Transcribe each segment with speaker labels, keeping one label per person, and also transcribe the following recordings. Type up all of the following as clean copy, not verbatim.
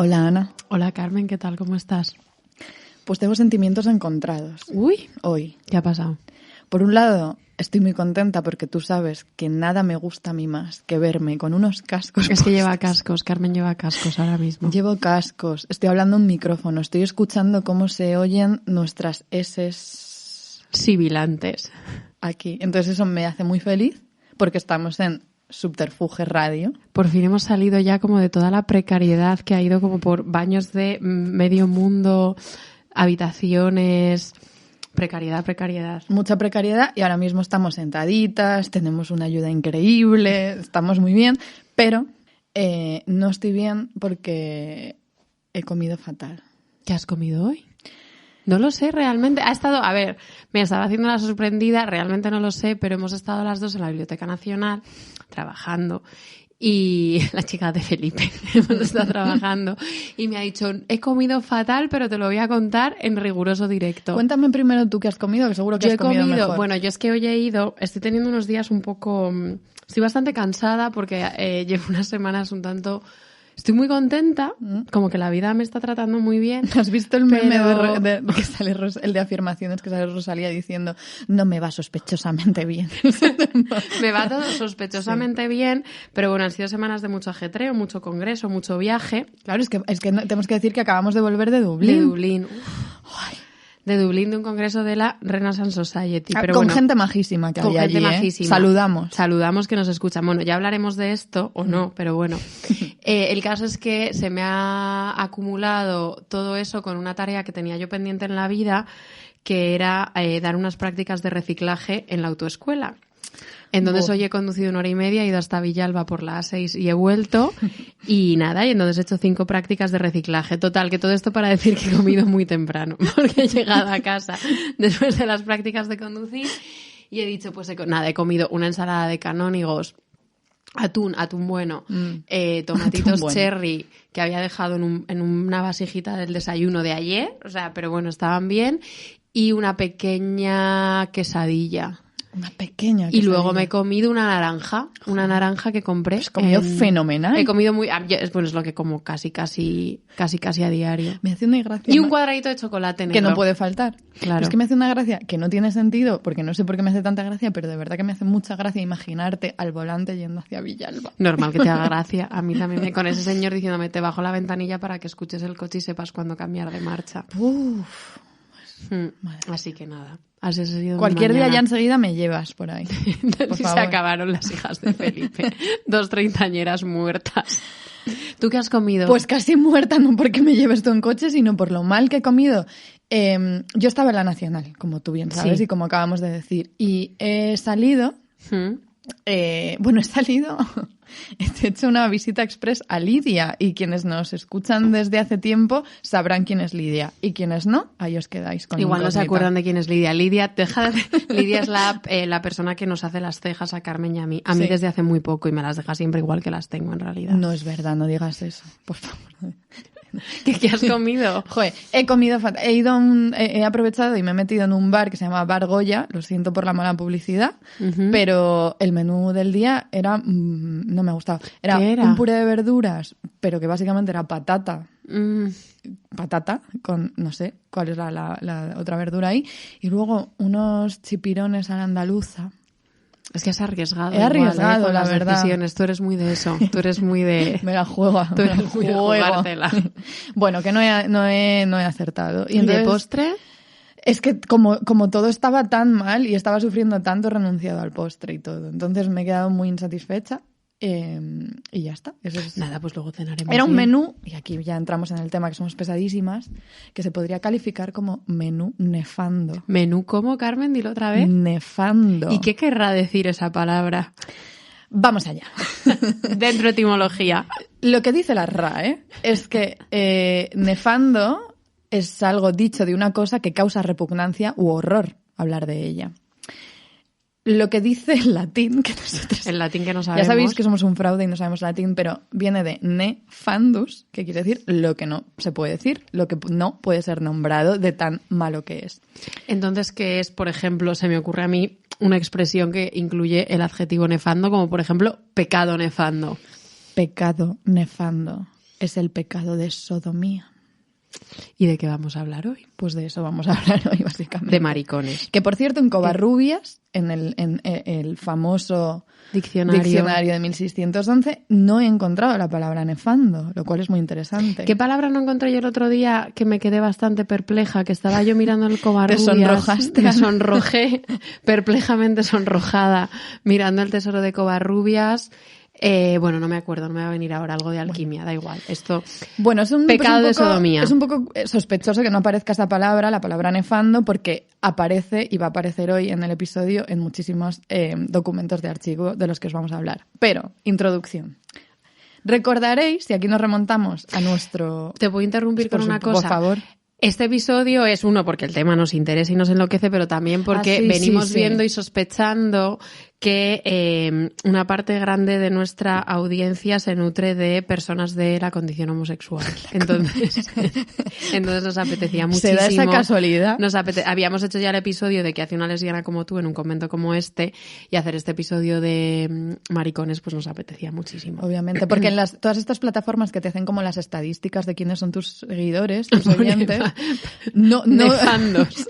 Speaker 1: Hola, Ana.
Speaker 2: Hola, Carmen, ¿qué tal? ¿Cómo estás?
Speaker 1: Pues tengo sentimientos encontrados.
Speaker 2: Uy,
Speaker 1: hoy.
Speaker 2: ¿Qué ha pasado?
Speaker 1: Por un lado, estoy muy contenta porque tú sabes que nada me gusta a mí más que verme con unos cascos.
Speaker 2: Es que lleva cascos, Carmen lleva cascos ahora mismo.
Speaker 1: Llevo cascos, estoy hablando en un micrófono, estoy escuchando cómo se oyen nuestras eses
Speaker 2: sibilantes
Speaker 1: aquí. Entonces eso me hace muy feliz porque estamos en Subterfuge Radio.
Speaker 2: Por fin hemos salido ya como de toda la precariedad que ha ido como por baños de medio mundo, habitaciones, precariedad.
Speaker 1: Mucha precariedad y ahora mismo estamos sentaditas, tenemos una ayuda increíble, estamos muy bien, pero no estoy bien porque he comido fatal.
Speaker 2: ¿Qué has comido hoy? No lo sé realmente. Me estaba haciendo la sorprendida, realmente no lo sé, pero hemos estado las dos en la Biblioteca Nacional trabajando y la chica de Felipe hemos estado trabajando y me ha dicho, he comido fatal, pero te lo voy a contar en riguroso directo.
Speaker 1: Cuéntame primero tú qué has comido, que seguro que has comido mejor.
Speaker 2: Bueno, yo es que hoy estoy teniendo unos días un poco, estoy bastante cansada porque llevo unas semanas un tanto. Estoy muy contenta, como que la vida me está tratando muy bien.
Speaker 1: ¿Has visto el meme que sale el de afirmaciones que sale Rosalía diciendo no me va sospechosamente bien?
Speaker 2: Me va todo sospechosamente bien, pero bueno, han sido semanas de mucho ajetreo, mucho congreso, mucho viaje.
Speaker 1: Claro, es que tenemos que decir que acabamos de volver de Dublín.
Speaker 2: De Dublín. De Dublín, de un congreso de la Renaissance Society. Pero
Speaker 1: con
Speaker 2: bueno,
Speaker 1: gente majísima que hay allí,
Speaker 2: gente majísima.
Speaker 1: Saludamos
Speaker 2: que nos escuchan. Bueno, ya hablaremos de esto o no, pero bueno. El caso es que se me ha acumulado todo eso con una tarea que tenía yo pendiente en la vida, que era dar unas prácticas de reciclaje en la autoescuela. Entonces hoy he conducido 1 hora y media, he ido hasta Villalba por la A6 y he vuelto y nada, y entonces he hecho 5 prácticas de reciclaje. Total, que todo esto para decir que he comido muy temprano, porque he llegado a casa después de las prácticas de conducir y he dicho, pues he comido una ensalada de canónigos, atún bueno, tomatitos cherry que había dejado en una vasijita del desayuno de ayer, pero bueno, estaban bien, y una pequeña quesadilla.
Speaker 1: Una pequeña quesadilla.
Speaker 2: Y luego me he comido una naranja que compré.
Speaker 1: Has comido fenomenal.
Speaker 2: He comido es lo que como casi a diario.
Speaker 1: Me hace una gracia.
Speaker 2: Y un cuadradito de chocolate negro.
Speaker 1: Que no puede faltar.
Speaker 2: Claro.
Speaker 1: Es que me hace una gracia que no tiene sentido, porque no sé por qué me hace tanta gracia, pero de verdad que me hace mucha gracia imaginarte al volante yendo hacia Villalba.
Speaker 2: Normal que te haga gracia. A mí también con ese señor diciéndome, te bajo la ventanilla para que escuches el coche y sepas cuándo cambiar de marcha. Así que nada. Así ha sido.
Speaker 1: Cualquier día ya enseguida me llevas por ahí. Por
Speaker 2: Se
Speaker 1: favor.
Speaker 2: acabaron las hijas de Felipe. 2 treintañeras muertas. ¿Tú qué has comido?
Speaker 1: Pues casi muerta, no porque me lleves tú en coche, sino por lo mal que he comido. Yo estaba en la Nacional, como tú bien sabes,
Speaker 2: sí.
Speaker 1: Y como acabamos de decir. Y he salido... he hecho una visita express a Lidia y quienes nos escuchan desde hace tiempo sabrán quién es Lidia y quienes no, ahí os quedáis con
Speaker 2: igual
Speaker 1: incógnita.
Speaker 2: no se acuerdan de quién es Lidia. Lidia es la persona que nos hace las cejas a Carmen y a mí. A mí desde hace muy poco y me las deja siempre igual que las tengo en realidad.
Speaker 1: No es verdad, no digas eso, por favor.
Speaker 2: ¿Qué has comido?
Speaker 1: Joder, he comido fatal. He aprovechado y me he metido en un bar que se llama Bar Goya, lo siento por la mala publicidad, pero el menú del día era no me ha gustado. Era un puré de verduras, pero que básicamente era patata. Patata con, no sé cuál es la otra verdura ahí, y luego unos chipirones a la andaluza.
Speaker 2: Es que has arriesgado.
Speaker 1: He arriesgado,
Speaker 2: con
Speaker 1: la
Speaker 2: las
Speaker 1: verdad.
Speaker 2: Decisiones. Tú eres muy de eso. Tú eres muy de...
Speaker 1: Me la juego.
Speaker 2: Tú eres muy de jugártela.
Speaker 1: Bueno, que no he acertado.
Speaker 2: ¿Y de postre?
Speaker 1: Es que como todo estaba tan mal y estaba sufriendo tanto, he renunciado al postre y todo. Entonces me he quedado muy insatisfecha. Y ya está. Eso es.
Speaker 2: Nada, pues luego cenaremos.
Speaker 1: Era un menú, y aquí ya entramos en el tema que somos pesadísimas, que se podría calificar como menú nefando.
Speaker 2: ¿Menú cómo, Carmen? Dilo otra vez.
Speaker 1: Nefando.
Speaker 2: ¿Y qué querrá decir esa palabra?
Speaker 1: Vamos allá.
Speaker 2: Dentro de etimología.
Speaker 1: Lo que dice la RAE es que nefando es algo dicho de una cosa que causa repugnancia u horror hablar de ella. Lo que dice el latín, que nosotros...
Speaker 2: El latín que no sabemos.
Speaker 1: Ya sabéis que somos un fraude y no sabemos latín, pero viene de nefandus, que quiere decir lo que no se puede decir, lo que no puede ser nombrado de tan malo que es.
Speaker 2: Entonces, ¿qué es, por ejemplo, se me ocurre a mí una expresión que incluye el adjetivo nefando, como por ejemplo, pecado nefando?
Speaker 1: Pecado nefando. es el pecado de sodomía.
Speaker 2: ¿Y de qué vamos a hablar hoy?
Speaker 1: Pues de eso vamos a hablar hoy, básicamente.
Speaker 2: De maricones.
Speaker 1: Que, por cierto, en Covarrubias, en el famoso diccionario de 1611, no he encontrado la palabra nefando, lo cual es muy interesante.
Speaker 2: ¿Qué palabra no encontré yo el otro día que me quedé bastante perpleja? Que estaba yo mirando el Covarrubias.
Speaker 1: ¿Te sonrojaste?
Speaker 2: Me sonrojé, perplejamente sonrojada, mirando el tesoro de Covarrubias. Bueno, no me acuerdo, no me va a venir ahora algo de alquimia, da igual. Esto,
Speaker 1: bueno, es un
Speaker 2: pecado de sodomía.
Speaker 1: Es un poco sospechoso que no aparezca esta palabra, la palabra nefando, porque aparece y va a aparecer hoy en el episodio en muchísimos documentos de archivo de los que os vamos a hablar. Pero, introducción. Recordaréis, y aquí nos remontamos a nuestro...
Speaker 2: Te voy a interrumpir con una cosa.
Speaker 1: Por favor.
Speaker 2: Este episodio es uno porque el tema nos interesa y nos enloquece, pero también porque venimos viendo y sospechando que una parte grande de nuestra audiencia se nutre de personas de la condición homosexual. Entonces nos apetecía muchísimo.
Speaker 1: ¿Se da esa casualidad?
Speaker 2: Habíamos hecho ya el episodio de que hace una lesbiana como tú en un convento como este, y hacer este episodio de maricones pues nos apetecía muchísimo.
Speaker 1: Obviamente, porque en todas estas plataformas que te hacen como las estadísticas de quiénes son tus seguidores, tus oyentes...
Speaker 2: Nefandos.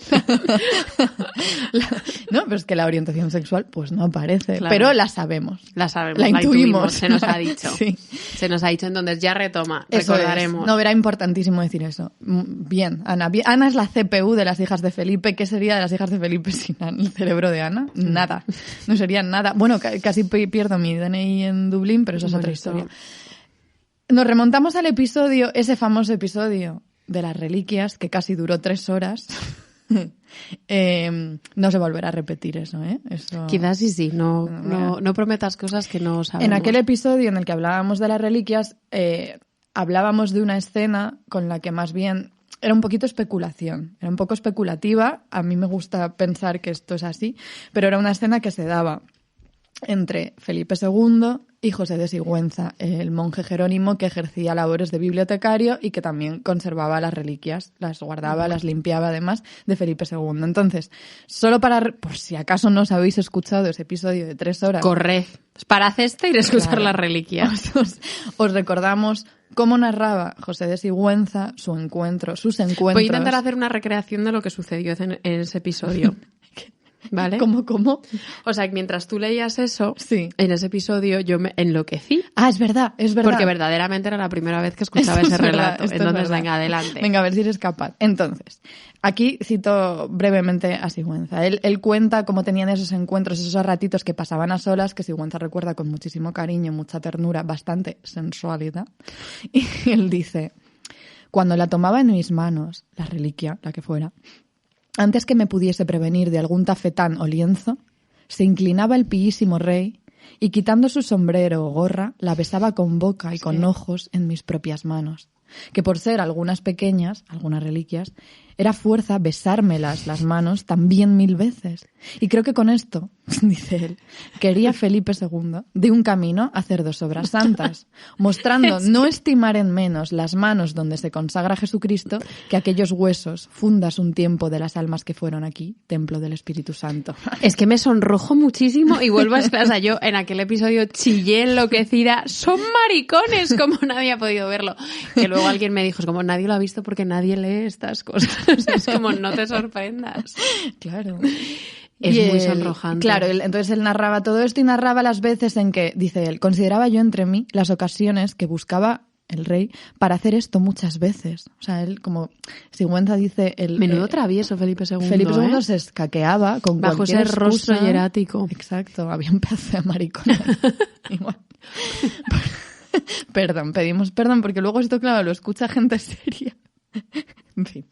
Speaker 1: No, pero es que la orientación sexual pues no aparece,
Speaker 2: claro.
Speaker 1: Pero la sabemos.
Speaker 2: La intuimos, se nos ha dicho.
Speaker 1: Sí.
Speaker 2: Se nos ha dicho, entonces ya retoma,
Speaker 1: eso
Speaker 2: recordaremos.
Speaker 1: Es. No, era importantísimo decir eso. Bien, Ana. Ana es la CPU de las hijas de Felipe. ¿Qué sería de las hijas de Felipe sin el cerebro de Ana? Nada. No sería nada. Bueno, casi pierdo mi DNI en Dublín, pero eso es otra historia. Nos remontamos al episodio, ese famoso episodio de las reliquias, que casi duró 3 horas. No se volverá a repetir eso, ¿eh? Eso...
Speaker 2: Quizás sí. No prometas cosas que no sabemos.
Speaker 1: En aquel episodio en el que hablábamos de las reliquias, hablábamos de una escena con la que más bien era un poquito especulación. Era un poco especulativa. A mí me gusta pensar que esto es así, pero era una escena que se daba entre Felipe II y José de Sigüenza, el monje jerónimo que ejercía labores de bibliotecario y que también conservaba las reliquias, las guardaba, las limpiaba además de Felipe II. Entonces, solo por si acaso no os habéis escuchado ese episodio de 3 horas...
Speaker 2: Corred, parad y escuchar las reliquias.
Speaker 1: Os recordamos cómo narraba José de Sigüenza sus encuentros.
Speaker 2: Voy a intentar hacer una recreación de lo que sucedió en ese episodio. ¿Vale?
Speaker 1: ¿Cómo?
Speaker 2: O sea, que mientras tú leías eso,
Speaker 1: sí.
Speaker 2: En ese episodio yo me enloquecí.
Speaker 1: Ah, es verdad.
Speaker 2: Porque verdaderamente era la primera vez que escuchaba ese relato. Entonces, venga, adelante.
Speaker 1: Venga, a ver si eres capaz. Entonces, aquí cito brevemente a Sigüenza. Él cuenta cómo tenían esos encuentros, esos ratitos que pasaban a solas, que Sigüenza recuerda con muchísimo cariño, mucha ternura, bastante sensualidad. Y él dice, cuando la tomaba en mis manos, la reliquia, la que fuera, antes que me pudiese prevenir de algún tafetán o lienzo, se inclinaba el pillísimo rey y, quitando su sombrero o gorra, la besaba con boca y con ojos en mis propias manos, que por ser algunas pequeñas, algunas reliquias, era fuerza besármelas las manos también 1000 veces. Y creo que con esto, dice él, quería Felipe II de un camino a hacer 2 obras santas, mostrando no estimar en menos las manos donde se consagra Jesucristo que aquellos huesos, fundas un tiempo de las almas que fueron aquí, templo del Espíritu Santo.
Speaker 2: Es que me sonrojo muchísimo y vuelvo a esclasar. Yo en aquel episodio chillé enloquecida, son maricones, como nadie ha podido verlo. Que luego alguien me dijo, es como nadie lo ha visto porque nadie lee estas cosas. Es como no te sorprendas.
Speaker 1: Claro.
Speaker 2: Es muy sonrojante.
Speaker 1: Claro, entonces él narraba todo esto y narraba las veces en que, dice él, consideraba yo entre mí las ocasiones que buscaba el rey para hacer esto muchas veces. O sea, él como Sigüenza dice...
Speaker 2: Menudo travieso Felipe II.
Speaker 1: Felipe II se escaqueaba con
Speaker 2: bajo
Speaker 1: cualquier
Speaker 2: ese rostro hierático.
Speaker 1: Exacto, había un pedazo de maricón. Igual. Perdón, pedimos perdón porque luego esto, claro, lo escucha gente seria. En fin.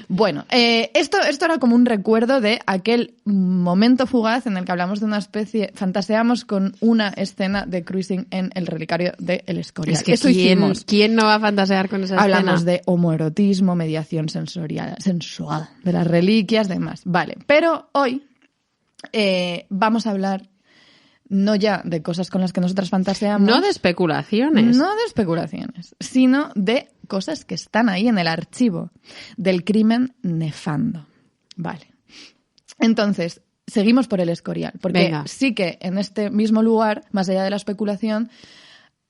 Speaker 1: Bueno, esto era como un recuerdo de aquel momento fugaz en el que hablamos de una especie, fantaseamos con una escena de cruising en el relicario de El Escorial.
Speaker 2: Es que ¿quién no va a fantasear con esa escena?
Speaker 1: Hablamos de homoerotismo, mediación sensual de las reliquias, demás. Vale, pero hoy vamos a hablar no ya de cosas con las que nosotras fantaseamos.
Speaker 2: No de especulaciones.
Speaker 1: No de especulaciones, sino de cosas que están ahí en el archivo del crimen nefando. Vale. Entonces, seguimos por El Escorial. Porque sí que en este mismo lugar, más allá de la especulación,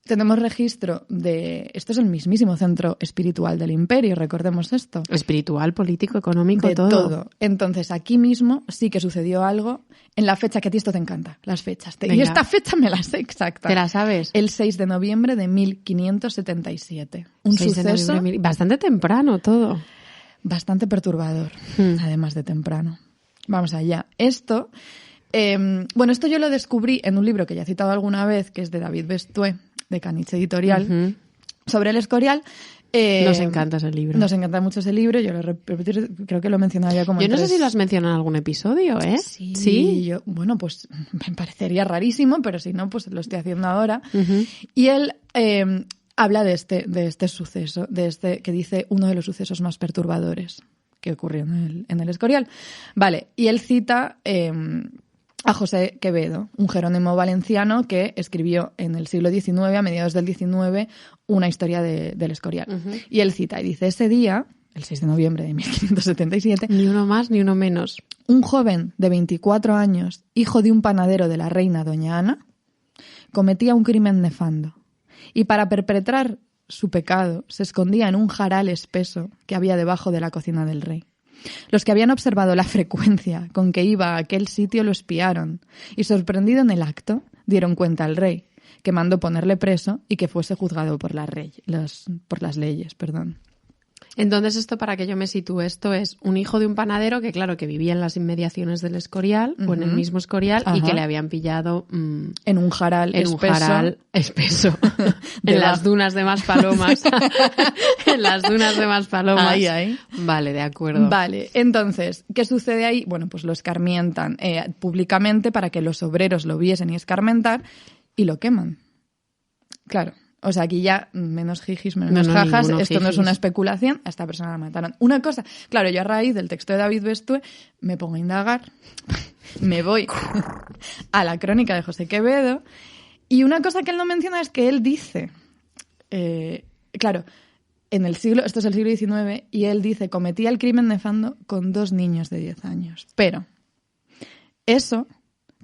Speaker 1: tenemos registro de... Esto es el mismísimo centro espiritual del imperio, recordemos esto.
Speaker 2: Espiritual, político, económico,
Speaker 1: de todo. Entonces, aquí mismo sí que sucedió algo en la fecha, que a ti esto te encanta, las fechas. Y esta fecha me la sé exacta.
Speaker 2: ¿Te la sabes?
Speaker 1: El 6 de noviembre de 1577. Un suceso...
Speaker 2: Bastante temprano todo.
Speaker 1: Bastante perturbador, además de temprano. Vamos allá. Esto yo lo descubrí en un libro que ya he citado alguna vez, que es de David Bestué, de Caniche Editorial, sobre el Escorial.
Speaker 2: Nos encanta ese libro.
Speaker 1: Nos encanta mucho ese libro. Yo lo repetir, creo que lo he mencionado ya como
Speaker 2: Yo no sé si lo has mencionado en algún episodio, ¿eh?
Speaker 1: Sí. Pues me parecería rarísimo, pero si no, pues lo estoy haciendo ahora. Y él habla de este suceso, que dice uno de los sucesos más perturbadores que ocurrió en el Escorial. Vale, y él cita a José Quevedo, un jerónimo valenciano que escribió en el siglo XIX, a mediados del XIX, una historia del Escorial. Y él cita y dice, ese día, el 6 de noviembre de 1577...
Speaker 2: Ni uno más ni uno menos.
Speaker 1: Un joven de 24 años, hijo de un panadero de la reina Doña Ana, cometía un crimen nefando. Y para perpetrar su pecado, se escondía en un jaral espeso que había debajo de la cocina del rey. Los que habían observado la frecuencia con que iba a aquel sitio lo espiaron y, sorprendido en el acto, dieron cuenta al rey, que mandó ponerle preso y que fuese juzgado por las leyes.
Speaker 2: Entonces, esto, para que yo me sitúe, esto es un hijo de un panadero que, claro, que vivía en las inmediaciones del Escorial, o en el mismo Escorial, y que le habían pillado
Speaker 1: en un jaral
Speaker 2: espeso. En las dunas de Maspalomas. En las dunas de Maspalomas.
Speaker 1: Ahí.
Speaker 2: Vale, de acuerdo.
Speaker 1: Vale, entonces, ¿qué sucede ahí? Bueno, pues lo escarmientan públicamente para que los obreros lo viesen y escarmentar, y lo queman. Claro. O sea, aquí ya menos jijis, menos jajas, esto jijis. No es una especulación, a esta persona la mataron. Una cosa, claro, yo a raíz del texto de David Bestué me pongo a indagar, me voy a la crónica de José Quevedo, y una cosa que él no menciona es que él dice, claro, esto es el siglo XIX, y él dice, cometía el crimen nefando con 2 niños de 10 años. Pero eso,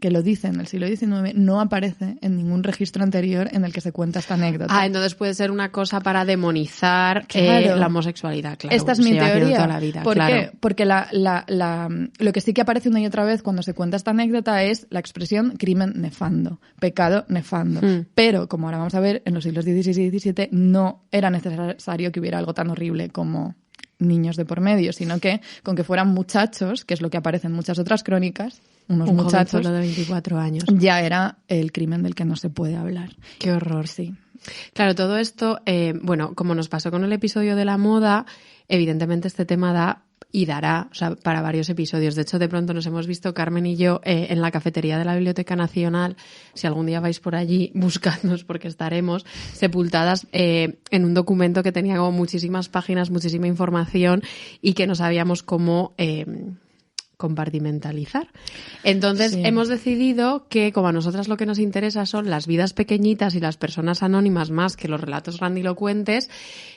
Speaker 1: que lo dice en el siglo XIX, no aparece en ningún registro anterior en el que se cuenta esta anécdota.
Speaker 2: Entonces puede ser una cosa para demonizar la homosexualidad, claro.
Speaker 1: Esta es mi teoría.
Speaker 2: Toda la vida,
Speaker 1: ¿Por
Speaker 2: claro.
Speaker 1: qué? Porque lo que sí que aparece una y otra vez cuando se cuenta esta anécdota es la expresión crimen nefando, pecado nefando. Pero, como ahora vamos a ver, en los siglos XVI y XVII no era necesario que hubiera algo tan horrible como niños de por medio, sino que con que fueran muchachos, que es lo que aparece en muchas otras crónicas, un muchachos
Speaker 2: solo de 24 años.
Speaker 1: Ya era el crimen del que no se puede hablar.
Speaker 2: Qué horror, sí. Claro, todo esto, como nos pasó con el episodio de la moda, evidentemente este tema da y dará, o sea, para varios episodios. De hecho, de pronto nos hemos visto, Carmen y yo, en la cafetería de la Biblioteca Nacional. Si algún día vais por allí, buscadnos porque estaremos sepultadas en un documento que tenía como muchísimas páginas, muchísima información y que no sabíamos cómo compartimentalizar. Entonces, hemos decidido que, como a nosotras lo que nos interesa son las vidas pequeñitas y las personas anónimas más que los relatos grandilocuentes,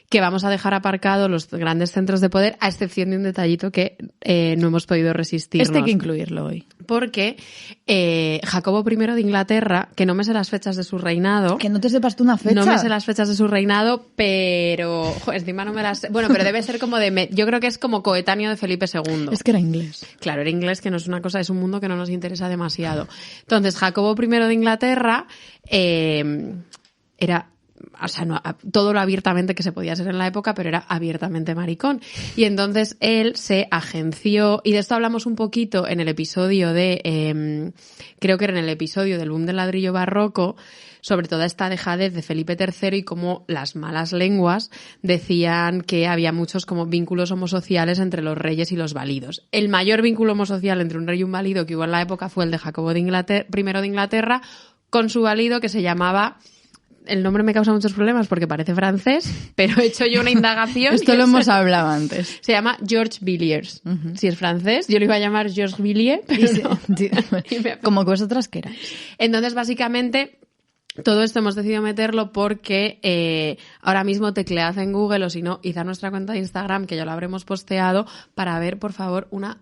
Speaker 2: que vamos a dejar aparcados los grandes centros de poder, a excepción de un detallito que no hemos podido resistirnos.
Speaker 1: Este hay que incluirlo hoy.
Speaker 2: Porque Jacobo I de Inglaterra, que no me sé las fechas de su reinado...
Speaker 1: Que no te sepas tú una fecha.
Speaker 2: No me sé las fechas de su reinado, pero... encima no me las sé. Bueno, pero debe ser como yo creo que es como coetáneo de Felipe II.
Speaker 1: Es que era inglés.
Speaker 2: Claro, era inglés, que no es una cosa, es un mundo que no nos interesa demasiado. Entonces, Jacobo I de Inglaterra era... O sea, no, todo lo abiertamente que se podía ser en la época, pero era abiertamente maricón. Y entonces él se agenció, y de esto hablamos un poquito en el episodio creo que era en el episodio del boom del ladrillo barroco, sobre toda esta dejadez de Felipe III y cómo las malas lenguas decían que había muchos como vínculos homosociales entre los reyes y los válidos. El mayor vínculo homosocial entre un rey y un válido que hubo en la época fue el de Jacobo I de Inglaterra, con su válido que se llamaba... El nombre me causa muchos problemas porque parece francés, pero he hecho yo una indagación.
Speaker 1: Esto lo hemos hablado antes.
Speaker 2: Se llama Georges Villiers. Si es francés, yo lo iba a llamar Georges Villiers, pero no.
Speaker 1: Como vosotras queráis.
Speaker 2: Entonces, básicamente... Todo esto hemos decidido meterlo porque ahora mismo teclead en Google, o si no, id a nuestra cuenta de Instagram, que ya lo habremos posteado, para ver, por favor, una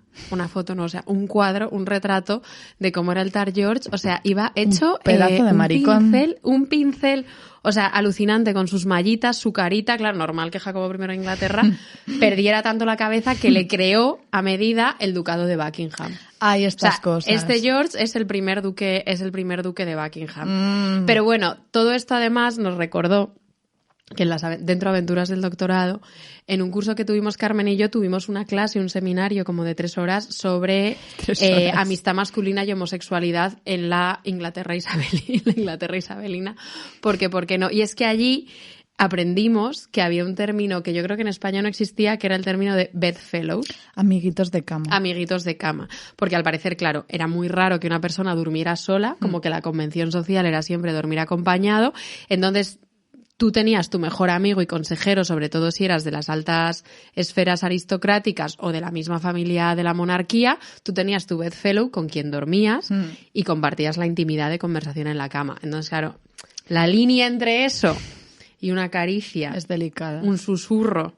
Speaker 2: foto, no, o sea, un cuadro, un retrato de cómo era el Tar George. O sea, iba hecho
Speaker 1: un pedazo de maricón.
Speaker 2: Un pincel O sea, alucinante con sus mallitas, su carita, claro, normal que Jacobo I de Inglaterra perdiera tanto la cabeza que le creó a medida el ducado de Buckingham.
Speaker 1: Hay estas cosas.
Speaker 2: Este George es el primer duque de Buckingham. Pero bueno, todo esto además nos recordó que dentro de Aventuras del Doctorado, en un curso que tuvimos Carmen y yo, tuvimos una clase, un seminario como de 3 horas sobre amistad masculina y homosexualidad en la Inglaterra isabelina. Porque, ¿por qué no? Y es que allí aprendimos que había un término que yo creo que en España no existía, que era el término de bedfellows.
Speaker 1: Amiguitos de cama.
Speaker 2: Amiguitos de cama. Porque al parecer, claro, era muy raro que una persona durmiera sola, como que la convención social era siempre dormir acompañado. Entonces, tú tenías tu mejor amigo y consejero, sobre todo si eras de las altas esferas aristocráticas o de la misma familia de la monarquía, tú tenías tu bedfellow con quien dormías y compartías la intimidad de conversación en la cama. Entonces, claro, la línea entre eso y una caricia
Speaker 1: es delicada.
Speaker 2: Un susurro,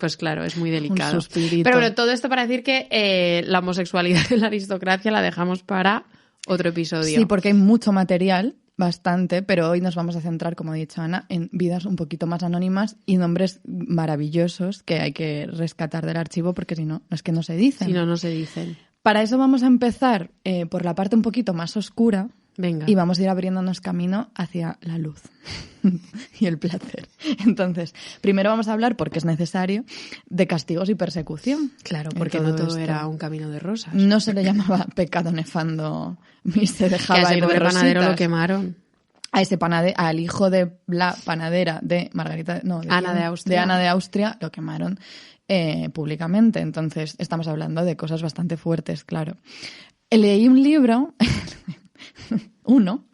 Speaker 2: pues claro, es muy delicado.
Speaker 1: Un suspirito.
Speaker 2: Pero bueno, todo esto para decir que la homosexualidad de la aristocracia la dejamos para otro episodio.
Speaker 1: Sí, porque hay mucho material. Bastante, pero hoy nos vamos a centrar, como ha dicho Ana, en vidas un poquito más anónimas y nombres maravillosos que hay que rescatar del archivo porque si no, es que no se dicen.
Speaker 2: Si no, no se dicen.
Speaker 1: Para eso vamos a empezar por la parte un poquito más oscura.
Speaker 2: Venga.
Speaker 1: Y vamos a ir abriéndonos camino hacia la luz y el placer. Entonces, primero vamos a hablar, porque es necesario, de castigos y persecución.
Speaker 2: Claro, porque no todo era un camino de rosas.
Speaker 1: No se le llamaba pecado nefando y se dejaba ir de rositas.
Speaker 2: Que a ese pobre panadero lo quemaron.
Speaker 1: A ese al hijo de la panadera de Margarita, no, de
Speaker 2: Ana de Austria.
Speaker 1: De Ana de Austria, lo quemaron públicamente. Entonces, estamos hablando de cosas bastante fuertes, claro. Leí un libro... uno.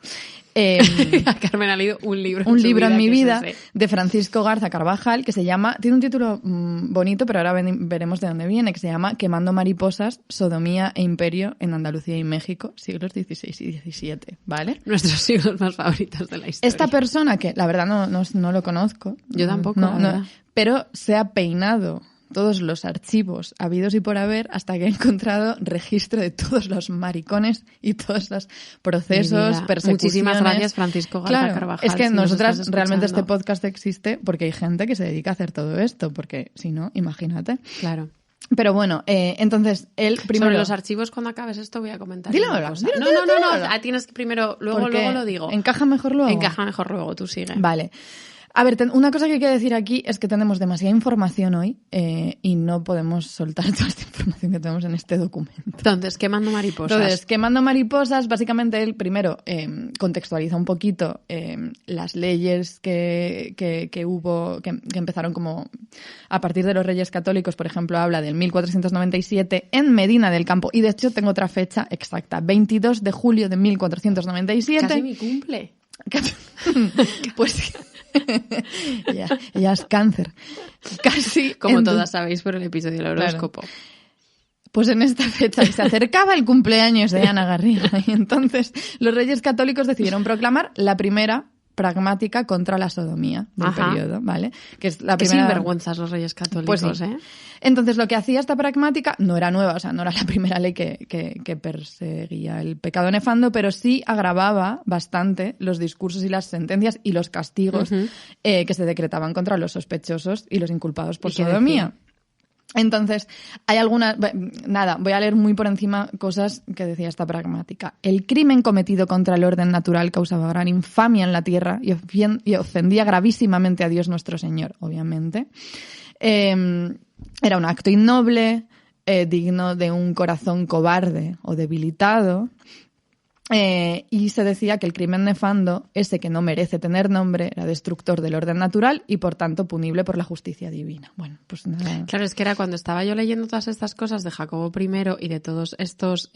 Speaker 2: Carmen ha leído un libro.
Speaker 1: Un libro en mi vida de Francisco Garza Carvajal que se llama, tiene un título bonito, pero ahora veremos de dónde viene, que se llama Quemando mariposas, sodomía e imperio en Andalucía y México, siglos XVI y XVII, ¿vale?
Speaker 2: Nuestros siglos más favoritos de la historia.
Speaker 1: Esta persona, que la verdad no lo conozco.
Speaker 2: Yo tampoco,
Speaker 1: pero se ha peinado todos los archivos habidos y por haber hasta que he encontrado registro de todos los maricones y todos los procesos, persecuciones.
Speaker 2: Muchísimas gracias, Francisco Garza Carvajal.
Speaker 1: Es que nosotras realmente este podcast existe porque hay gente que se dedica a hacer todo esto, porque si no, imagínate.
Speaker 2: Claro.
Speaker 1: Pero bueno, entonces él primero...
Speaker 2: Sobre los archivos, cuando acabes esto voy a comentar.
Speaker 1: Dilo.
Speaker 2: No. Tienes que primero, luego lo digo.
Speaker 1: ¿Encaja mejor luego?
Speaker 2: Encaja mejor luego, tú sigue.
Speaker 1: Vale. A ver, una cosa que hay que decir aquí es que tenemos demasiada información hoy y no podemos soltar toda esta información que tenemos en este documento.
Speaker 2: Entonces, quemando
Speaker 1: mariposas, básicamente él primero contextualiza un poquito las leyes que hubo, que empezaron como a partir de los Reyes Católicos, por ejemplo, habla del 1497 en Medina del Campo, y de hecho tengo otra fecha exacta, 22 de julio de 1497.
Speaker 2: Casi mi cumple.
Speaker 1: Pues... ya es cáncer. Casi.
Speaker 2: Como todas sabéis por el episodio del horóscopo.
Speaker 1: Claro. Pues en esta fecha se acercaba el cumpleaños de Ana Garriga y entonces los Reyes Católicos decidieron proclamar la primera pragmática contra la sodomía del periodo, ¿vale? Que es la primera...
Speaker 2: Qué sinvergüenzas los Reyes Católicos,
Speaker 1: pues sí.
Speaker 2: ¿eh?
Speaker 1: Entonces, lo que hacía esta pragmática no era nueva, o sea, no era la primera ley que perseguía el pecado nefando, pero sí agravaba bastante los discursos y las sentencias y los castigos que se decretaban contra los sospechosos y los inculpados por sodomía. Entonces, hay algunas... Nada, voy a leer muy por encima cosas que decía esta pragmática. El crimen cometido contra el orden natural causaba gran infamia en la tierra y ofendía gravísimamente a Dios nuestro Señor, obviamente. Era un acto innoble, digno de un corazón cobarde o debilitado. Y se decía que el crimen nefando, ese que no merece tener nombre, era destructor del orden natural y por tanto punible por la justicia divina. Bueno, pues nada.
Speaker 2: Claro, es que era cuando estaba yo leyendo todas estas cosas de Jacobo I y de todos estos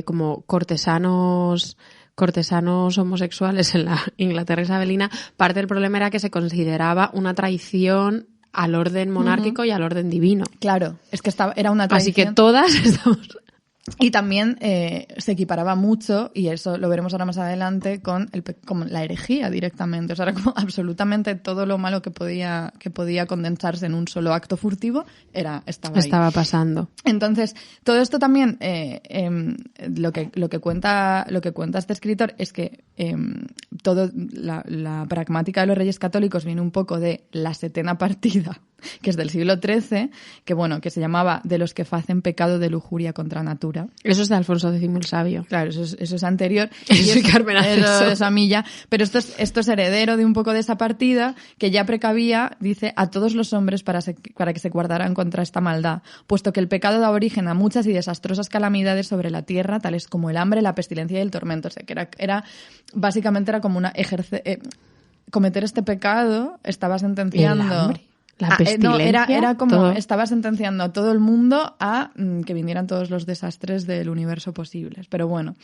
Speaker 2: como cortesanos homosexuales en la Inglaterra isabelina, parte del problema era que se consideraba una traición al orden monárquico y al orden divino.
Speaker 1: Claro, es que era una traición.
Speaker 2: Así que todas estamos...
Speaker 1: Y también se equiparaba mucho, y eso lo veremos ahora más adelante, con la herejía directamente. O sea, era como absolutamente todo lo malo que podía condensarse en un solo acto furtivo estaba pasando. Entonces, todo esto también, lo que cuenta este escritor es que la pragmática de los Reyes Católicos viene un poco de la setena partida, que es del siglo XIII, que se llamaba de los que facen pecado de lujuria contra natura.
Speaker 2: Eso es de Alfonso X el Sabio.
Speaker 1: Claro, eso es anterior.
Speaker 2: Eso es Carmen Acceso.
Speaker 1: Eso a mí ya. Pero esto es heredero de un poco de esa partida, que ya precavía, dice, a todos los hombres para que se guardaran contra esta maldad, puesto que el pecado da origen a muchas y desastrosas calamidades sobre la tierra, tales como el hambre, la pestilencia y el tormento. O sea, que básicamente era como cometer este pecado estaba sentenciando...
Speaker 2: ¿El hambre? La pestilencia,
Speaker 1: era como
Speaker 2: todo.
Speaker 1: estaba sentenciando a todo el mundo a que vinieran todos los desastres del universo posibles. Pero bueno.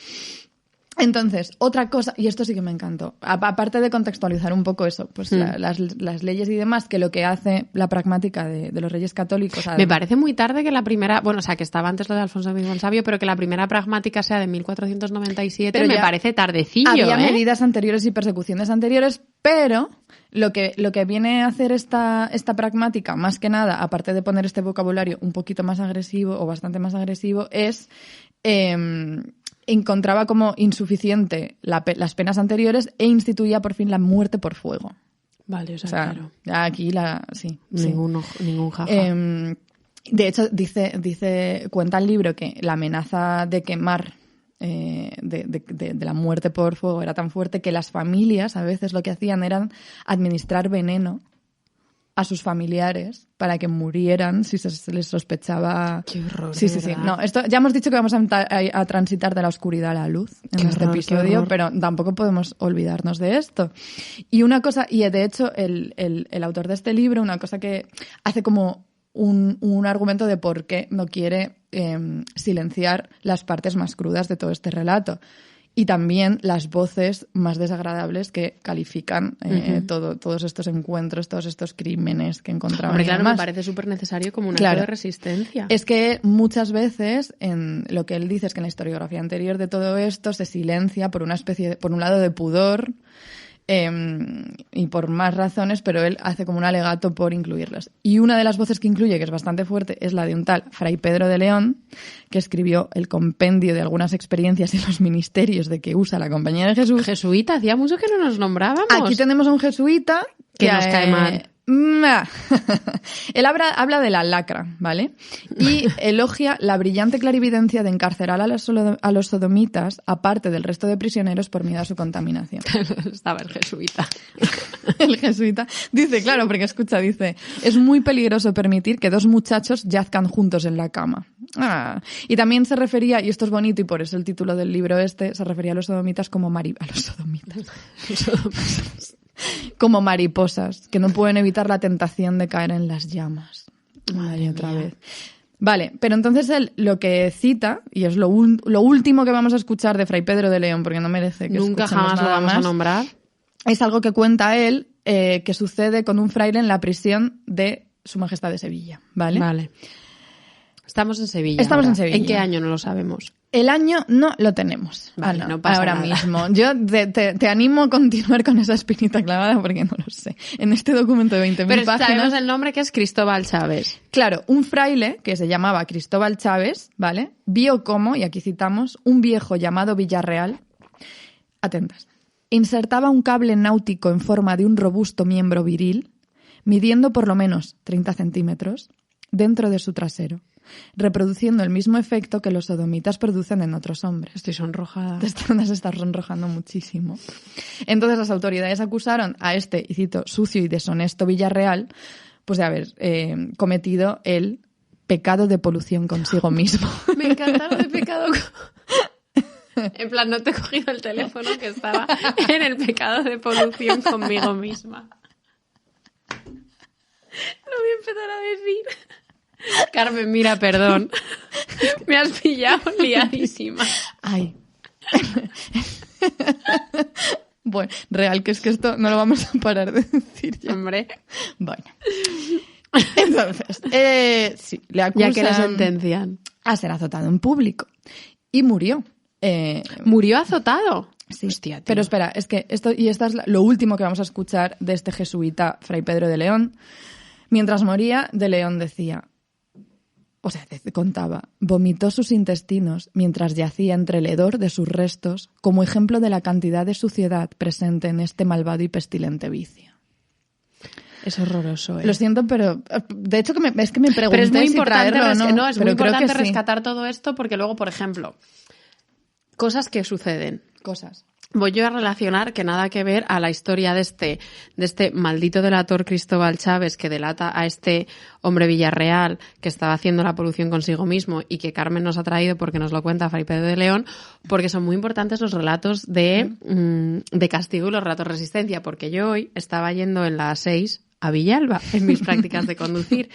Speaker 1: Entonces, otra cosa, y esto sí que me encantó, aparte de contextualizar un poco eso, pues las leyes y demás, que lo que hace la pragmática de los Reyes Católicos...
Speaker 2: Me parece muy tarde que la primera, que estaba antes lo de Alfonso X el Sabio, pero que la primera pragmática sea de 1497, pero me parece tardecillo.
Speaker 1: Había medidas anteriores y persecuciones anteriores, pero lo que viene a hacer esta pragmática, más que nada, aparte de poner este vocabulario un poquito más agresivo o bastante más agresivo, es... encontraba como insuficiente las penas anteriores e instituía por fin la muerte por fuego.
Speaker 2: Vale, o sea claro.
Speaker 1: Aquí sí.
Speaker 2: Ningún jaja.
Speaker 1: De hecho, cuenta el libro que la amenaza de quemar, de la muerte por fuego era tan fuerte que las familias a veces lo que hacían era administrar veneno a sus familiares para que murieran si se les sospechaba.
Speaker 2: Qué horror.
Speaker 1: Sí. No, esto ya hemos dicho que vamos a transitar de la oscuridad a la luz en este episodio, pero tampoco podemos olvidarnos de esto. Y una cosa, y de hecho el autor de este libro, una cosa que hace como un argumento de por qué no quiere silenciar las partes más crudas de todo este relato. Y también las voces más desagradables que califican todos estos encuentros, todos estos crímenes que encontraban.
Speaker 2: Hombre, claro, me parece súper necesario como un acto de resistencia.
Speaker 1: Es que muchas veces, en lo que él dice es que en la historiografía anterior de todo esto se silencia por un lado de pudor, y por más razones, pero él hace como un alegato por incluirlas. Y una de las voces que incluye, que es bastante fuerte, es la de un tal Fray Pedro de León, que escribió el compendio de algunas experiencias en los ministerios de que usa la Compañía de Jesús.
Speaker 2: Jesuita, hacía mucho que no nos nombrábamos.
Speaker 1: Aquí tenemos a un jesuita
Speaker 2: que nos cae mal.
Speaker 1: Él habla de la lacra, ¿vale? Y elogia la brillante clarividencia de encarcelar a los sodomitas, aparte del resto de prisioneros, por miedo a su contaminación.
Speaker 2: Estaba el jesuita.
Speaker 1: El jesuita dice, claro, porque dice, es muy peligroso permitir que dos muchachos yazcan juntos en la cama. Y también se refería, y esto es bonito y por eso el título del libro se refería a los sodomitas como como mariposas, que no pueden evitar la tentación de caer en las llamas. Otra vez. Vale, pero entonces él lo que cita, y es lo último que vamos a escuchar de Fray Pedro de León, porque no merece que
Speaker 2: nunca jamás lo vamos a nombrar,
Speaker 1: es algo que cuenta él, que sucede con un fraile en la prisión de Su Majestad de Sevilla, ¿vale?
Speaker 2: Vale. Estamos en Sevilla.
Speaker 1: Estamos en Sevilla.
Speaker 2: ¿En qué año? No lo sabemos.
Speaker 1: El año no lo tenemos.
Speaker 2: Vale, no pasa
Speaker 1: ahora
Speaker 2: nada.
Speaker 1: mismo. Yo te animo a continuar con esa espinita clavada porque no lo sé. En este documento de 20.000 páginas...
Speaker 2: Pero sabemos el nombre, que es Cristóbal Chávez.
Speaker 1: Claro, un fraile que se llamaba Cristóbal Chávez, ¿vale? Vio cómo, y aquí citamos, un viejo llamado Villarreal, atentas, insertaba un cable náutico en forma de un robusto miembro viril, midiendo por lo menos 30 centímetros, dentro de su trasero, reproduciendo el mismo efecto que los sodomitas producen en otros hombres.
Speaker 2: Estoy sonrojada.
Speaker 1: Te estás sonrojando muchísimo. Entonces las autoridades acusaron a este, y cito, sucio y deshonesto Villarreal, pues de haber cometido el pecado de polución consigo mismo.
Speaker 2: Me encanta lo de pecado. En plan, no te he cogido el teléfono, que estaba en el pecado de polución conmigo misma. Lo voy a empezar a decir. Carmen, mira, perdón. Me has pillado liadísima.
Speaker 1: Ay. Bueno, real, que es que esto no lo vamos a parar de decir ya.
Speaker 2: Hombre.
Speaker 1: Bueno. Entonces, sí, le acusan...
Speaker 2: Ya que la sentencian.
Speaker 1: a ser azotado en público. Y murió.
Speaker 2: ¿Murió azotado?
Speaker 1: Sí.
Speaker 2: Hostia, tío.
Speaker 1: Pero espera, es que esto es lo último que vamos a escuchar de este jesuita Fray Pedro de León. Mientras moría, de León decía, contaba, vomitó sus intestinos mientras yacía entre el hedor de sus restos como ejemplo de la cantidad de suciedad presente en este malvado y pestilente vicio.
Speaker 2: Es horroroso, ¿eh?
Speaker 1: Lo siento, pero de hecho es que me pregunté
Speaker 2: pero es muy
Speaker 1: si
Speaker 2: importante
Speaker 1: traerlo o no.
Speaker 2: Es muy importante
Speaker 1: sí.
Speaker 2: rescatar todo esto porque luego, por ejemplo, cosas que suceden. Voy yo a relacionar que nada que ver a la historia de este maldito delator Cristóbal Chávez que delata a este hombre Villarreal que estaba haciendo la polución consigo mismo y que Carmen nos ha traído porque nos lo cuenta Fray Pedro de León, porque son muy importantes los relatos de castigo y los relatos de resistencia, porque yo hoy estaba yendo en la A6 a Villalba en mis prácticas de conducir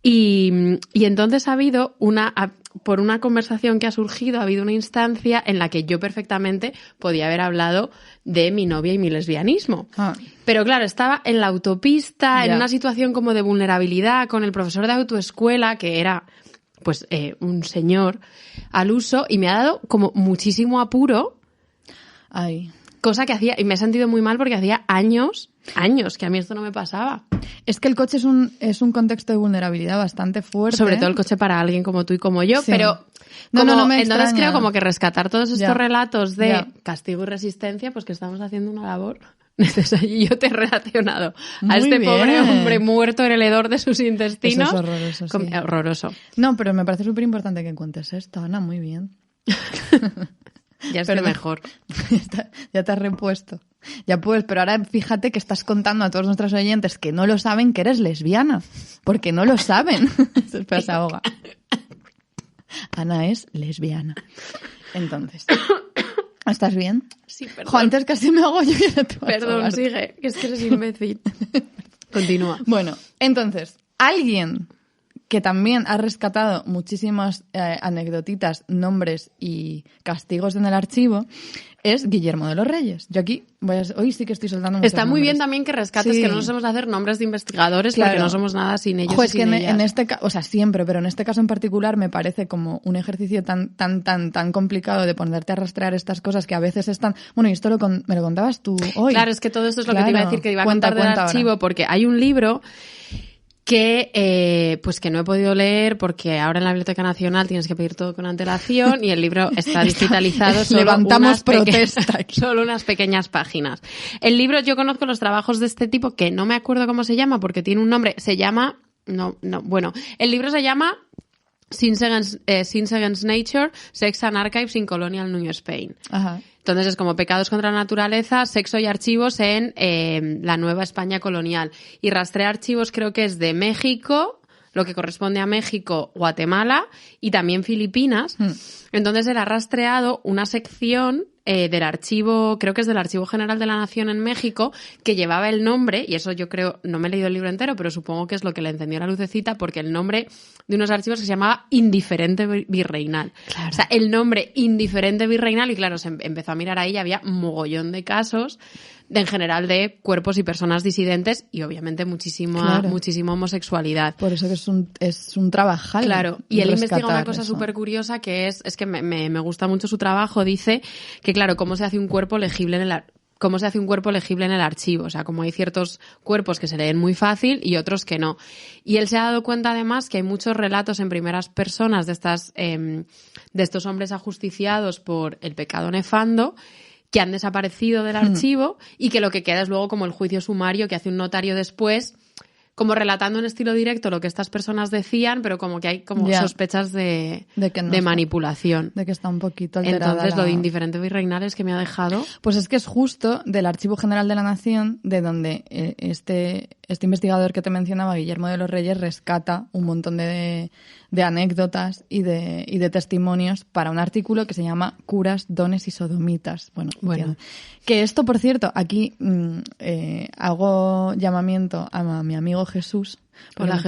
Speaker 2: y entonces ha habido por una conversación que ha surgido, ha habido una instancia en la que yo perfectamente podía haber hablado de mi novia y mi lesbianismo. Pero claro, estaba en la autopista, en una situación como de vulnerabilidad, con el profesor de autoescuela, que era pues un señor al uso, y me ha dado como muchísimo apuro.
Speaker 1: Ay.
Speaker 2: Cosa que hacía, y me he sentido muy mal porque hacía años que a mí esto no me pasaba.
Speaker 1: Es que el coche es un contexto de vulnerabilidad bastante fuerte.
Speaker 2: Sobre todo el coche para alguien como tú y como yo,
Speaker 1: sí.
Speaker 2: Pero
Speaker 1: no me
Speaker 2: entonces
Speaker 1: extraña.
Speaker 2: creo como que rescatar todos estos relatos de castigo y resistencia, pues que estamos haciendo una labor necesaria. Y yo te he relacionado
Speaker 1: muy
Speaker 2: a este
Speaker 1: bien.
Speaker 2: pobre hombre muerto en el hedor de sus intestinos.
Speaker 1: Eso es horroroso, sí.
Speaker 2: Horroroso.
Speaker 1: No, pero me parece súper importante que cuentes esto, Ana, muy bien.
Speaker 2: Ya estoy mejor.
Speaker 1: Ya te has repuesto. Ya puedes, pero ahora fíjate que estás contando a todos nuestros oyentes que no lo saben que eres lesbiana. Porque no lo saben. Espera, se ahoga. Ana es lesbiana. Entonces, ¿estás bien?
Speaker 2: Sí, perdón.
Speaker 1: Jo, antes casi me hago yo.
Speaker 2: Perdón, sigue, que es que eres imbécil. Continúa.
Speaker 1: Bueno, entonces, alguien que también ha rescatado muchísimas anecdotitas, nombres y castigos en el archivo, es Guillermo de los Reyes. Yo aquí hoy sí que estoy soltando muchos
Speaker 2: Está muy
Speaker 1: nombres.
Speaker 2: bien también que rescates que no nos hemos de hacer nombres de investigadores, claro, porque no somos nada sin ellos.
Speaker 1: Es que en este caso, o sea, siempre, pero en este caso en particular me parece como un ejercicio tan complicado de ponerte a rastrear estas cosas que a veces están... Bueno, y esto me lo contabas tú hoy.
Speaker 2: Claro, es que todo esto es lo que te iba a decir, que iba a contar del archivo, ahora. Porque hay un libro que pues que no he podido leer porque ahora en la Biblioteca Nacional tienes que pedir todo con antelación y el libro está digitalizado solo unas pequeñas páginas. El libro, yo conozco los trabajos de este tipo que no me acuerdo cómo se llama porque tiene un nombre, el libro se llama Sins Against Nature, Sex and Archives in Colonial New Spain.
Speaker 1: Ajá.
Speaker 2: Entonces es como pecados contra la naturaleza, sexo y archivos en la Nueva España colonial. Y rastrea archivos creo que es de México, lo que corresponde a México, Guatemala y también Filipinas. Entonces él ha rastreado una sección del archivo, creo que es del Archivo General de la Nación en México, que llevaba el nombre, y eso yo creo, no me he leído el libro entero, pero supongo que es lo que le encendió la lucecita, porque el nombre de unos archivos que se llamaba Indiferente Virreinal. Claro. O sea, el nombre Indiferente Virreinal, y claro, se empezó a mirar ahí y había mogollón de casos, en general de cuerpos y personas disidentes, y obviamente muchísima homosexualidad.
Speaker 1: Por eso que es un trabajal.
Speaker 2: Claro, y él investiga una cosa súper curiosa que es que me gusta mucho su trabajo, dice que claro, cómo se hace un cuerpo legible en el archivo. O sea, como hay ciertos cuerpos que se leen muy fácil y otros que no. Y él se ha dado cuenta además que hay muchos relatos en primeras personas de estos hombres ajusticiados por el pecado nefando que han desaparecido del archivo y que lo que queda es luego como el juicio sumario que hace un notario después, como relatando en estilo directo lo que estas personas decían, pero como que hay como sospechas de manipulación.
Speaker 1: De que está un poquito alterada.
Speaker 2: Entonces, lo de Indiferente Virreinal es que me ha dejado...
Speaker 1: Pues es que es justo del Archivo General de la Nación, de donde este investigador que te mencionaba, Guillermo de los Reyes, rescata un montón de anécdotas y de testimonios para un artículo que se llama Curas, Dones y Sodomitas. Bueno. Que esto, por cierto, aquí hago llamamiento a mi amigo Jesús.
Speaker 2: Hola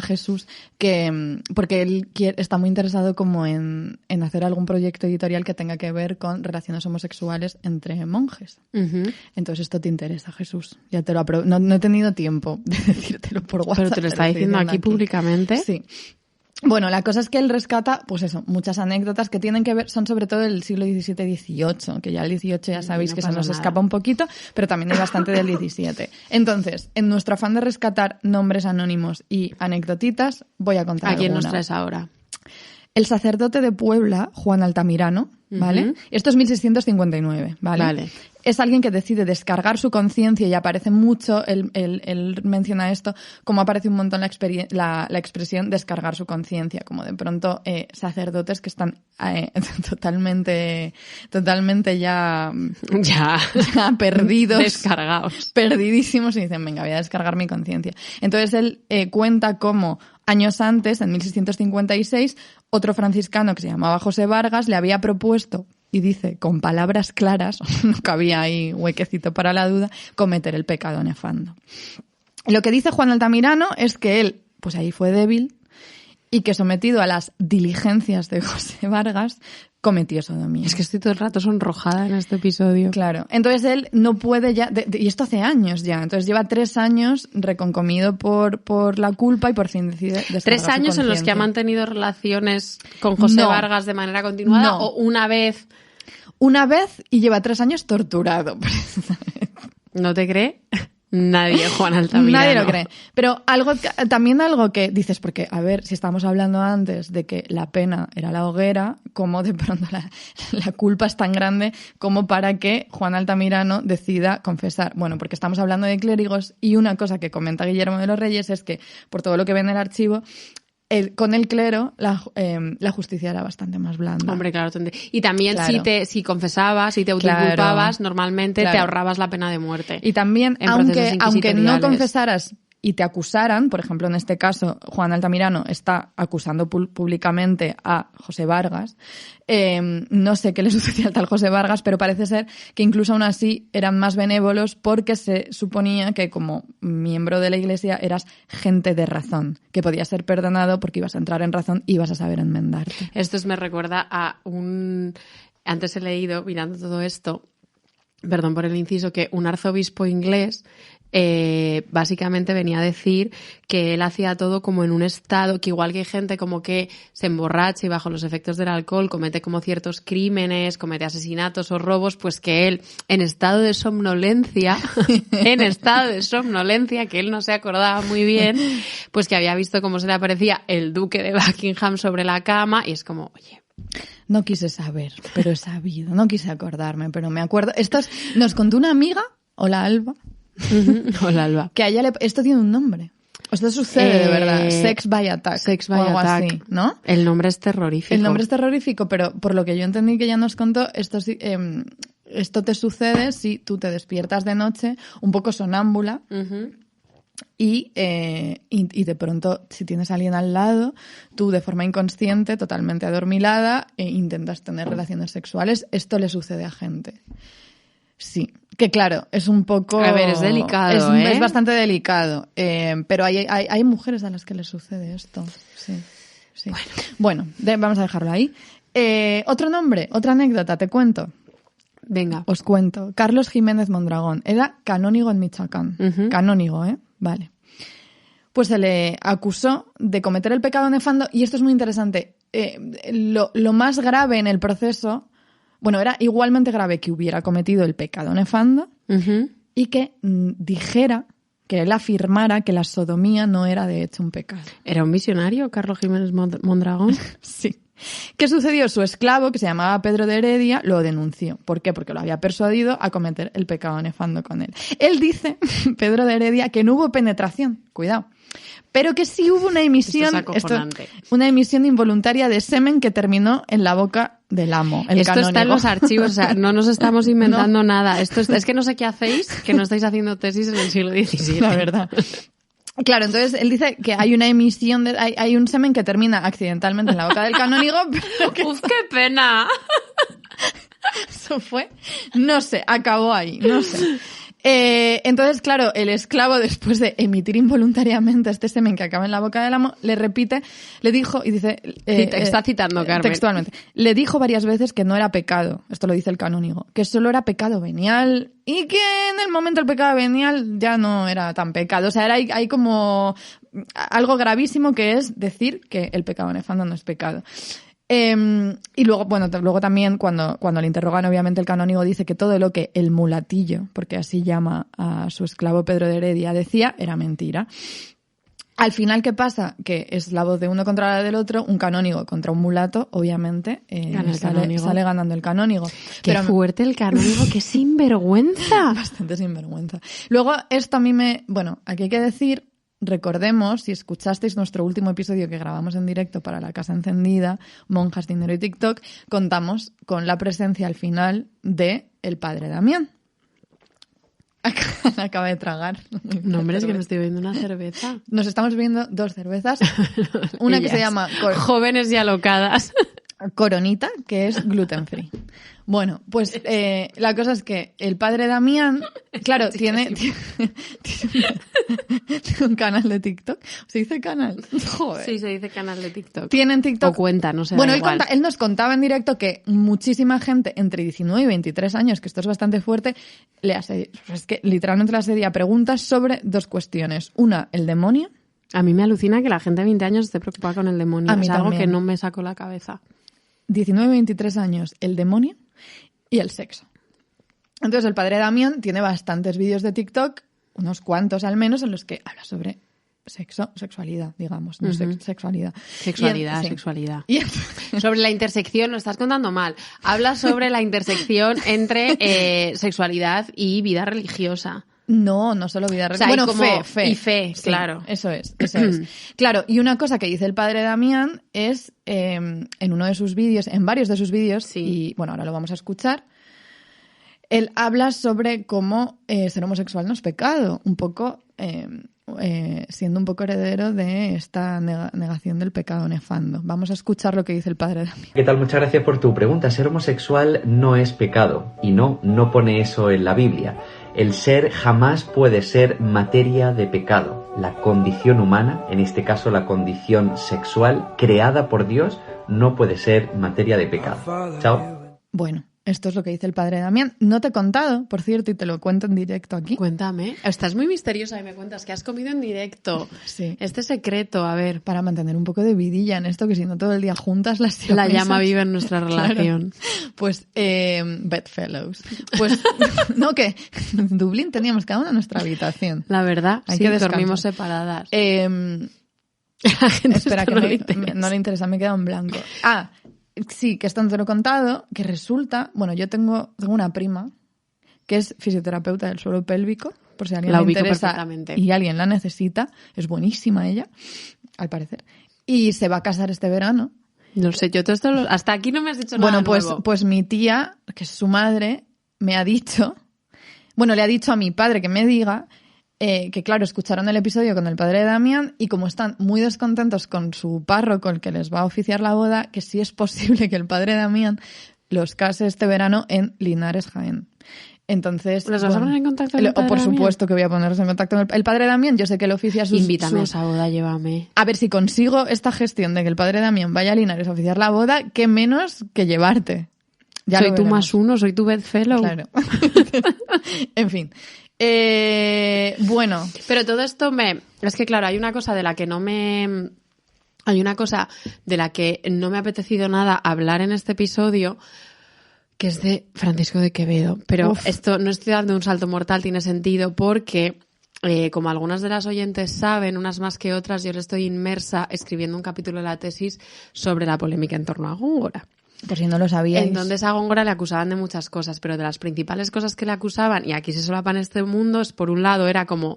Speaker 1: Jesús, que porque él está muy interesado como en hacer algún proyecto editorial que tenga que ver con relaciones homosexuales entre monjes. Entonces esto te interesa, Jesús. Ya te lo no he tenido tiempo de decírtelo por WhatsApp.
Speaker 2: Pero te lo está diciendo aquí públicamente.
Speaker 1: Sí. Bueno, la cosa es que él rescata, pues eso, muchas anécdotas que tienen que ver, son sobre todo del siglo XVII-XVIII, que ya el XVIII ya sabéis que se nos escapa un poquito, pero también hay bastante del XVII. Entonces, en nuestro afán de rescatar nombres anónimos y anecdotitas, voy a contar
Speaker 2: ¿A quién
Speaker 1: alguna.
Speaker 2: nos traes ahora?
Speaker 1: El sacerdote de Puebla, Juan Altamirano, ¿vale? Esto es 1659, ¿vale?
Speaker 2: Vale.
Speaker 1: Es alguien que decide descargar su conciencia y aparece mucho, él menciona esto, como aparece un montón la expresión descargar su conciencia, como de pronto sacerdotes que están totalmente ya perdidos.
Speaker 2: Descargados.
Speaker 1: Perdidísimos y dicen, venga, voy a descargar mi conciencia. Entonces él cuenta cómo años antes, en 1656, otro franciscano que se llamaba José Vargas le había propuesto, y dice, con palabras claras, no cabía ahí huequecito para la duda, cometer el pecado nefando. Lo que dice Juan Altamirano es que él, pues ahí fue débil, y que sometido a las diligencias de José Vargas, cometió sodomía.
Speaker 2: Es que estoy todo el rato sonrojada en este episodio.
Speaker 1: Claro. Entonces él no puede ya, y esto hace años ya, entonces lleva 3 años reconcomido por la culpa y por fin decide descargar
Speaker 2: 3 años en los que ha mantenido relaciones con José Vargas de manera continuada, o una vez.
Speaker 1: Una vez y lleva 3 años torturado.
Speaker 2: ¿No te cree? Nadie, Juan Altamirano.
Speaker 1: Nadie lo cree. Pero también algo que dices, porque, a ver, si estamos hablando antes de que la pena era la hoguera, como de pronto la culpa es tan grande como para que Juan Altamirano decida confesar. Bueno, porque estamos hablando de clérigos y una cosa que comenta Guillermo de los Reyes es que, por todo lo que ve en el archivo, con el clero la justicia era bastante más blanda.
Speaker 2: Hombre, claro. Y también si confesabas, si te autoinculpabas, normalmente te ahorrabas la pena de muerte.
Speaker 1: Y también, aunque no confesaras y te acusaran, por ejemplo, en este caso, Juan Altamirano está acusando públicamente a José Vargas. No sé qué le sucedía al tal José Vargas, pero parece ser que incluso aún así eran más benévolos porque se suponía que como miembro de la Iglesia eras gente de razón, que podías ser perdonado porque ibas a entrar en razón y ibas a saber enmendarte.
Speaker 2: Esto me recuerda a antes he leído, mirando todo esto, perdón por el inciso, que un arzobispo inglés básicamente venía a decir que él hacía todo como en un estado, que igual que hay gente como que se emborracha y bajo los efectos del alcohol comete como ciertos crímenes, comete asesinatos o robos, pues que él en estado de somnolencia, que él no se acordaba muy bien, pues que había visto cómo se le aparecía el duque de Buckingham sobre la cama y es como, oye...
Speaker 1: No quise saber, pero he sabido. No quise acordarme, pero me acuerdo. Nos contó una amiga, hola Alba.
Speaker 2: Hola Alba.
Speaker 1: Que a ella esto tiene un nombre. Esto sucede de verdad. Sex by attack.
Speaker 2: Sex by attack.
Speaker 1: Así, ¿no?
Speaker 2: El nombre es terrorífico.
Speaker 1: El nombre es terrorífico, pero por lo que yo entendí que ella nos contó, esto te sucede si tú te despiertas de noche un poco sonámbula. Y de pronto, si tienes a alguien al lado, tú de forma inconsciente, totalmente adormilada, intentas tener relaciones sexuales. Esto le sucede a gente. Sí, que claro, es un poco...
Speaker 2: A ver, es delicado,
Speaker 1: es bastante delicado, pero hay mujeres a las que les sucede esto. Sí. Bueno, vamos a dejarlo ahí. Otro nombre, otra anécdota, te cuento.
Speaker 2: Venga.
Speaker 1: Os cuento. Carlos Jiménez Mondragón. Era canónigo en Michoacán. Canónigo, Vale. Pues se le acusó de cometer el pecado nefando, y esto es muy interesante. Lo más grave en el proceso... Bueno, era igualmente grave que hubiera cometido el pecado nefando y que dijera, que él afirmara que la sodomía no era de hecho un pecado.
Speaker 2: ¿Era un misionario, Carlos Jiménez Mondragón?
Speaker 1: Sí. ¿Qué sucedió? Su esclavo, que se llamaba Pedro de Heredia, lo denunció. ¿Por qué? Porque lo había persuadido a cometer el pecado nefando con él. Él dice, Pedro de Heredia, que no hubo penetración. Cuidado. Pero que sí hubo una emisión, una emisión involuntaria de semen que terminó en la boca del amo, el
Speaker 2: Esto
Speaker 1: canónigo.
Speaker 2: Está en los archivos, o sea, no nos estamos inventando nada. Es que no sé qué hacéis, que no estáis haciendo tesis en el siglo XVII.
Speaker 1: La verdad. Claro, entonces él dice que hay una emisión, hay un semen que termina accidentalmente en la boca del canónigo, pero que...
Speaker 2: ¡Uf, qué pena!
Speaker 1: Eso fue, no sé, acabó ahí, no sé. Entonces, claro, el esclavo, después de emitir involuntariamente este semen que acaba en la boca del amo, le repite, le dijo, y dice...
Speaker 2: está citando, Carmen.
Speaker 1: Textualmente. Le dijo varias veces que no era pecado, esto lo dice el canónigo, que solo era pecado venial y que en el momento del pecado venial ya no era tan pecado. O sea, hay como algo gravísimo, que es decir que el pecado nefando no es pecado. Y luego también cuando le interrogan, obviamente el canónigo dice que todo lo que el mulatillo, porque así llama a su esclavo Pedro de Heredia, decía era mentira. Al final, ¿qué pasa? Que es la voz de uno contra la del otro, un canónigo contra un mulato, obviamente sale ganando el canónigo.
Speaker 2: Qué fuerte el canónigo, qué sinvergüenza.
Speaker 1: Bastante sinvergüenza. Luego, esto a mí aquí hay que decir, recordemos, si escuchasteis nuestro último episodio que grabamos en directo para La Casa Encendida, Monjas, Dinero y TikTok, contamos con la presencia al final de el padre Damián. Acaba de tragar.
Speaker 2: No, hombre, es que me estoy bebiendo una cerveza.
Speaker 1: Nos estamos bebiendo 2 cervezas. Una que se llama...
Speaker 2: Jóvenes y alocadas.
Speaker 1: Coronita, que es gluten free. Bueno, pues la cosa es que el padre Damián, claro, tiene un canal de TikTok. ¿Se dice canal?
Speaker 2: Joder. Sí, se dice canal de TikTok.
Speaker 1: Tienen TikTok.
Speaker 2: O cuenta, no sé.
Speaker 1: Bueno, él nos contaba en directo que muchísima gente entre 19 y 23 años, que esto es bastante fuerte, es que literalmente le asedia preguntas sobre 2 cuestiones. Una, el demonio.
Speaker 2: A mí me alucina que la gente de 20 años esté preocupada con el demonio.
Speaker 1: A mí
Speaker 2: es algo
Speaker 1: también.
Speaker 2: que no me sacó la cabeza.
Speaker 1: 19 y 23 años, el demonio y el sexo. Entonces el padre Damián tiene bastantes vídeos de TikTok, unos cuantos al menos, en los que habla sobre sexualidad, digamos, no sexualidad.
Speaker 2: Sexualidad. Sobre la intersección, lo estás contando mal. Habla sobre la intersección entre sexualidad y vida religiosa.
Speaker 1: No solo vida religiosa.
Speaker 2: Bueno,
Speaker 1: fe.
Speaker 2: Y fe,
Speaker 1: sí,
Speaker 2: claro.
Speaker 1: Eso es. Claro, y una cosa que dice el padre Damián es, en uno de sus vídeos, en varios de sus vídeos,
Speaker 2: sí.
Speaker 1: Y bueno, ahora lo vamos a escuchar, él habla sobre cómo ser homosexual no es pecado, un poco siendo un poco heredero de esta negación del pecado nefando. Vamos a escuchar lo que dice el padre Damián.
Speaker 3: ¿Qué tal? Muchas gracias por tu pregunta. Ser homosexual no es pecado, y no pone eso en la Biblia. El ser jamás puede ser materia de pecado. La condición humana, en este caso la condición sexual, creada por Dios, no puede ser materia de pecado. Chao.
Speaker 1: Bueno, esto es lo que dice el padre Damián. No te he contado, por cierto, y te lo cuento en directo aquí.
Speaker 2: Cuéntame. Estás muy misteriosa y me cuentas que has comido en directo.
Speaker 1: Sí.
Speaker 2: Este secreto, a ver.
Speaker 1: Para mantener un poco de vidilla en esto, que si no todo el día juntas las
Speaker 2: La llama viva en nuestra relación.
Speaker 1: Claro. Pues, bedfellows. Pues, no, que en Dublín teníamos cada una nuestra habitación.
Speaker 2: La verdad,
Speaker 1: hay
Speaker 2: sí,
Speaker 1: que descansar.
Speaker 2: dormimos separadas.
Speaker 1: La gente espera, que no le interesa, me he quedado en blanco. Sí, que esto no te lo he contado, que resulta... Bueno, yo tengo una prima que es fisioterapeuta del suelo pélvico, por si a alguien le interesa y alguien la necesita. Es buenísima ella, al parecer. Y se va a casar este verano.
Speaker 2: No sé, yo todo esto... Hasta aquí no me has dicho nada nuevo.
Speaker 1: Pues mi tía, que es su madre, me ha dicho... Bueno, le ha dicho a mi padre que me diga... que claro, escucharon el episodio con el padre de Damián y como están muy descontentos con su párroco, el que les va a oficiar la boda, que sí es posible que el padre de Damián los case este verano en Linares, Jaén. Entonces...
Speaker 2: ¿Los vas a poner en contacto con el padre
Speaker 1: Por
Speaker 2: Damián?
Speaker 1: Supuesto que voy a ponerlos en contacto con el padre Damián. Yo sé que él oficia sus...
Speaker 2: Invítame a esa boda, llévame.
Speaker 1: A ver, si consigo esta gestión de que el padre Damián vaya a Linares a oficiar la boda, qué menos que llevarte. Ya
Speaker 2: soy tú más uno, soy tu bedfellow.
Speaker 1: Claro. En fin. Bueno.
Speaker 2: Pero todo esto es que claro, hay una cosa de la que no me ha apetecido nada hablar en este episodio, que es de Francisco de Quevedo. Pero esto no estoy dando un salto mortal, tiene sentido, porque como algunas de las oyentes saben, unas más que otras, yo le estoy inmersa escribiendo un capítulo de la tesis sobre la polémica en torno a Góngora.
Speaker 1: Por si no lo sabíais.
Speaker 2: Entonces a Góngora le acusaban de muchas cosas, pero de las principales cosas que le acusaban, y aquí se solapa en este mundo, es por un lado era como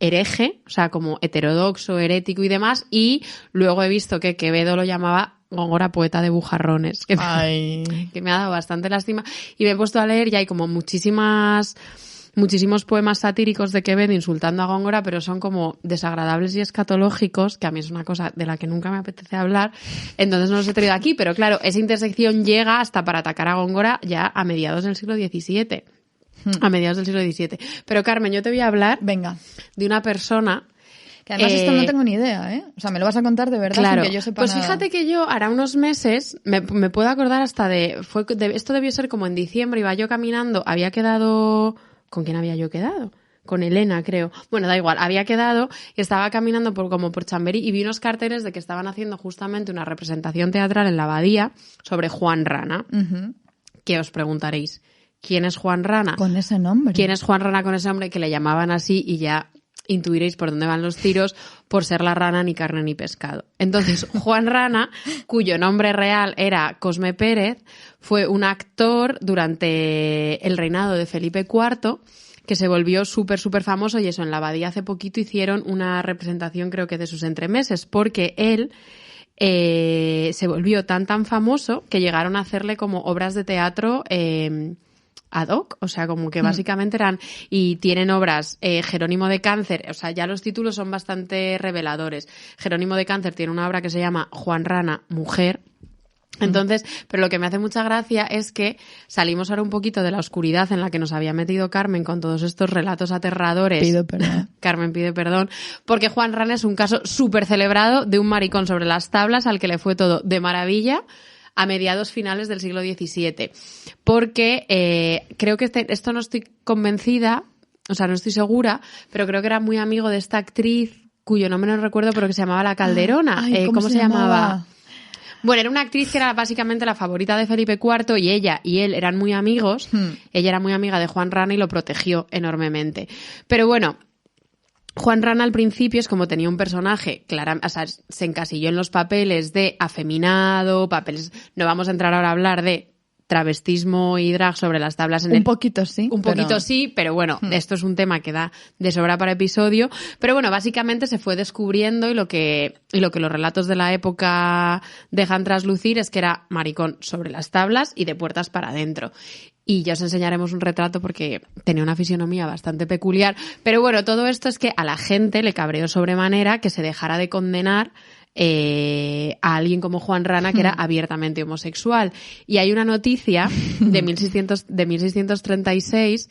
Speaker 2: hereje, o sea, como heterodoxo, herético y demás, y luego he visto que Quevedo lo llamaba Góngora poeta de bujarrones, que me ha dado bastante lástima, y me he puesto a leer y hay como muchísimos poemas satíricos de Quevedo insultando a Góngora, pero son como desagradables y escatológicos, que a mí es una cosa de la que nunca me apetece hablar, entonces no los he traído aquí, pero claro, esa intersección llega hasta para atacar a Góngora ya a mediados del siglo XVII. A mediados del siglo XVII. Pero Carmen, yo te voy a hablar de una persona...
Speaker 1: Que además esto no tengo ni idea, ¿eh? O sea, me lo vas a contar de verdad
Speaker 2: claro,
Speaker 1: sin que yo sepa
Speaker 2: pues
Speaker 1: nada.
Speaker 2: Fíjate que yo hará unos meses, me puedo acordar hasta esto debió ser como en diciembre, iba yo caminando, había quedado... ¿Con quién había yo quedado? con Elena, creo. Bueno, da igual, había quedado y estaba caminando por Chamberí y vi unos carteles de que estaban haciendo justamente una representación teatral en la Abadía sobre Juan Rana.
Speaker 1: Uh-huh.
Speaker 2: Que os preguntaréis, ¿quién es Juan Rana?
Speaker 1: Con ese nombre.
Speaker 2: ¿Quién es Juan Rana con ese nombre? Que le llamaban así y ya intuiréis por dónde van los tiros, por ser la rana ni carne ni pescado. Entonces, Juan Rana, cuyo nombre real era Cosme Pérez, fue un actor durante el reinado de Felipe IV que se volvió súper famoso, y eso, en la Abadía hace poquito hicieron una representación, creo que de sus entremeses, porque él se volvió tan famoso que llegaron a hacerle como obras de teatro ad hoc, o sea, como que básicamente eran, y tienen obras, Jerónimo de Cáncer, o sea, ya los títulos son bastante reveladores. Jerónimo de Cáncer tiene una obra que se llama Juan Rana, Mujer. Entonces, pero lo que me hace mucha gracia es que salimos ahora un poquito de la oscuridad en la que nos había metido Carmen con todos estos relatos aterradores.
Speaker 1: Pido perdón.
Speaker 2: Carmen pide perdón, porque Juan Rana es un caso súper celebrado de un maricón sobre las tablas al que le fue todo de maravilla a mediados finales del siglo XVII. Porque creo que esto no estoy convencida, o sea, no estoy segura, pero creo que era muy amigo de esta actriz cuyo nombre no recuerdo, pero que se llamaba La Calderona.
Speaker 1: Ay,
Speaker 2: ¿Cómo se llamaba? Bueno, era una actriz que era básicamente la favorita de Felipe IV y ella y él eran muy amigos. Ella era muy amiga de Juan Rana y lo protegió enormemente. Pero bueno, Juan Rana al principio es como tenía un personaje, o sea, se encasilló en los papeles de afeminado, papeles, no vamos a entrar ahora a hablar de travestismo y drag sobre las tablas.
Speaker 1: Un poquito sí.
Speaker 2: Sí, pero bueno, esto es un tema que da de sobra para episodio. Pero bueno, básicamente se fue descubriendo y lo que los relatos de la época dejan traslucir es que era maricón sobre las tablas y de puertas para adentro. Y ya os enseñaremos un retrato porque tenía una fisionomía bastante peculiar. Pero bueno, todo esto es que a la gente le cabreó sobremanera que se dejara de condenar a alguien como Juan Rana, que era abiertamente homosexual. Y hay una noticia de 1636.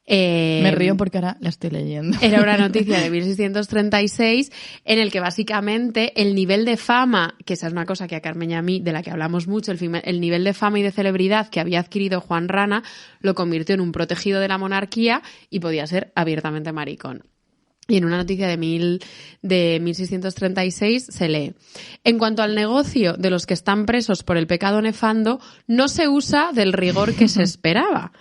Speaker 1: Me río porque ahora la estoy leyendo.
Speaker 2: Era una noticia de 1636 en el que básicamente el nivel de fama, que esa es una cosa que a Carmen y a mí, de la que hablamos mucho, el nivel de fama y de celebridad que había adquirido Juan Rana lo convirtió en un protegido de la monarquía y podía ser abiertamente maricón. Y en una noticia de 1636 se lee: en cuanto al negocio de los que están presos por el pecado nefando, no se usa del rigor que se esperaba.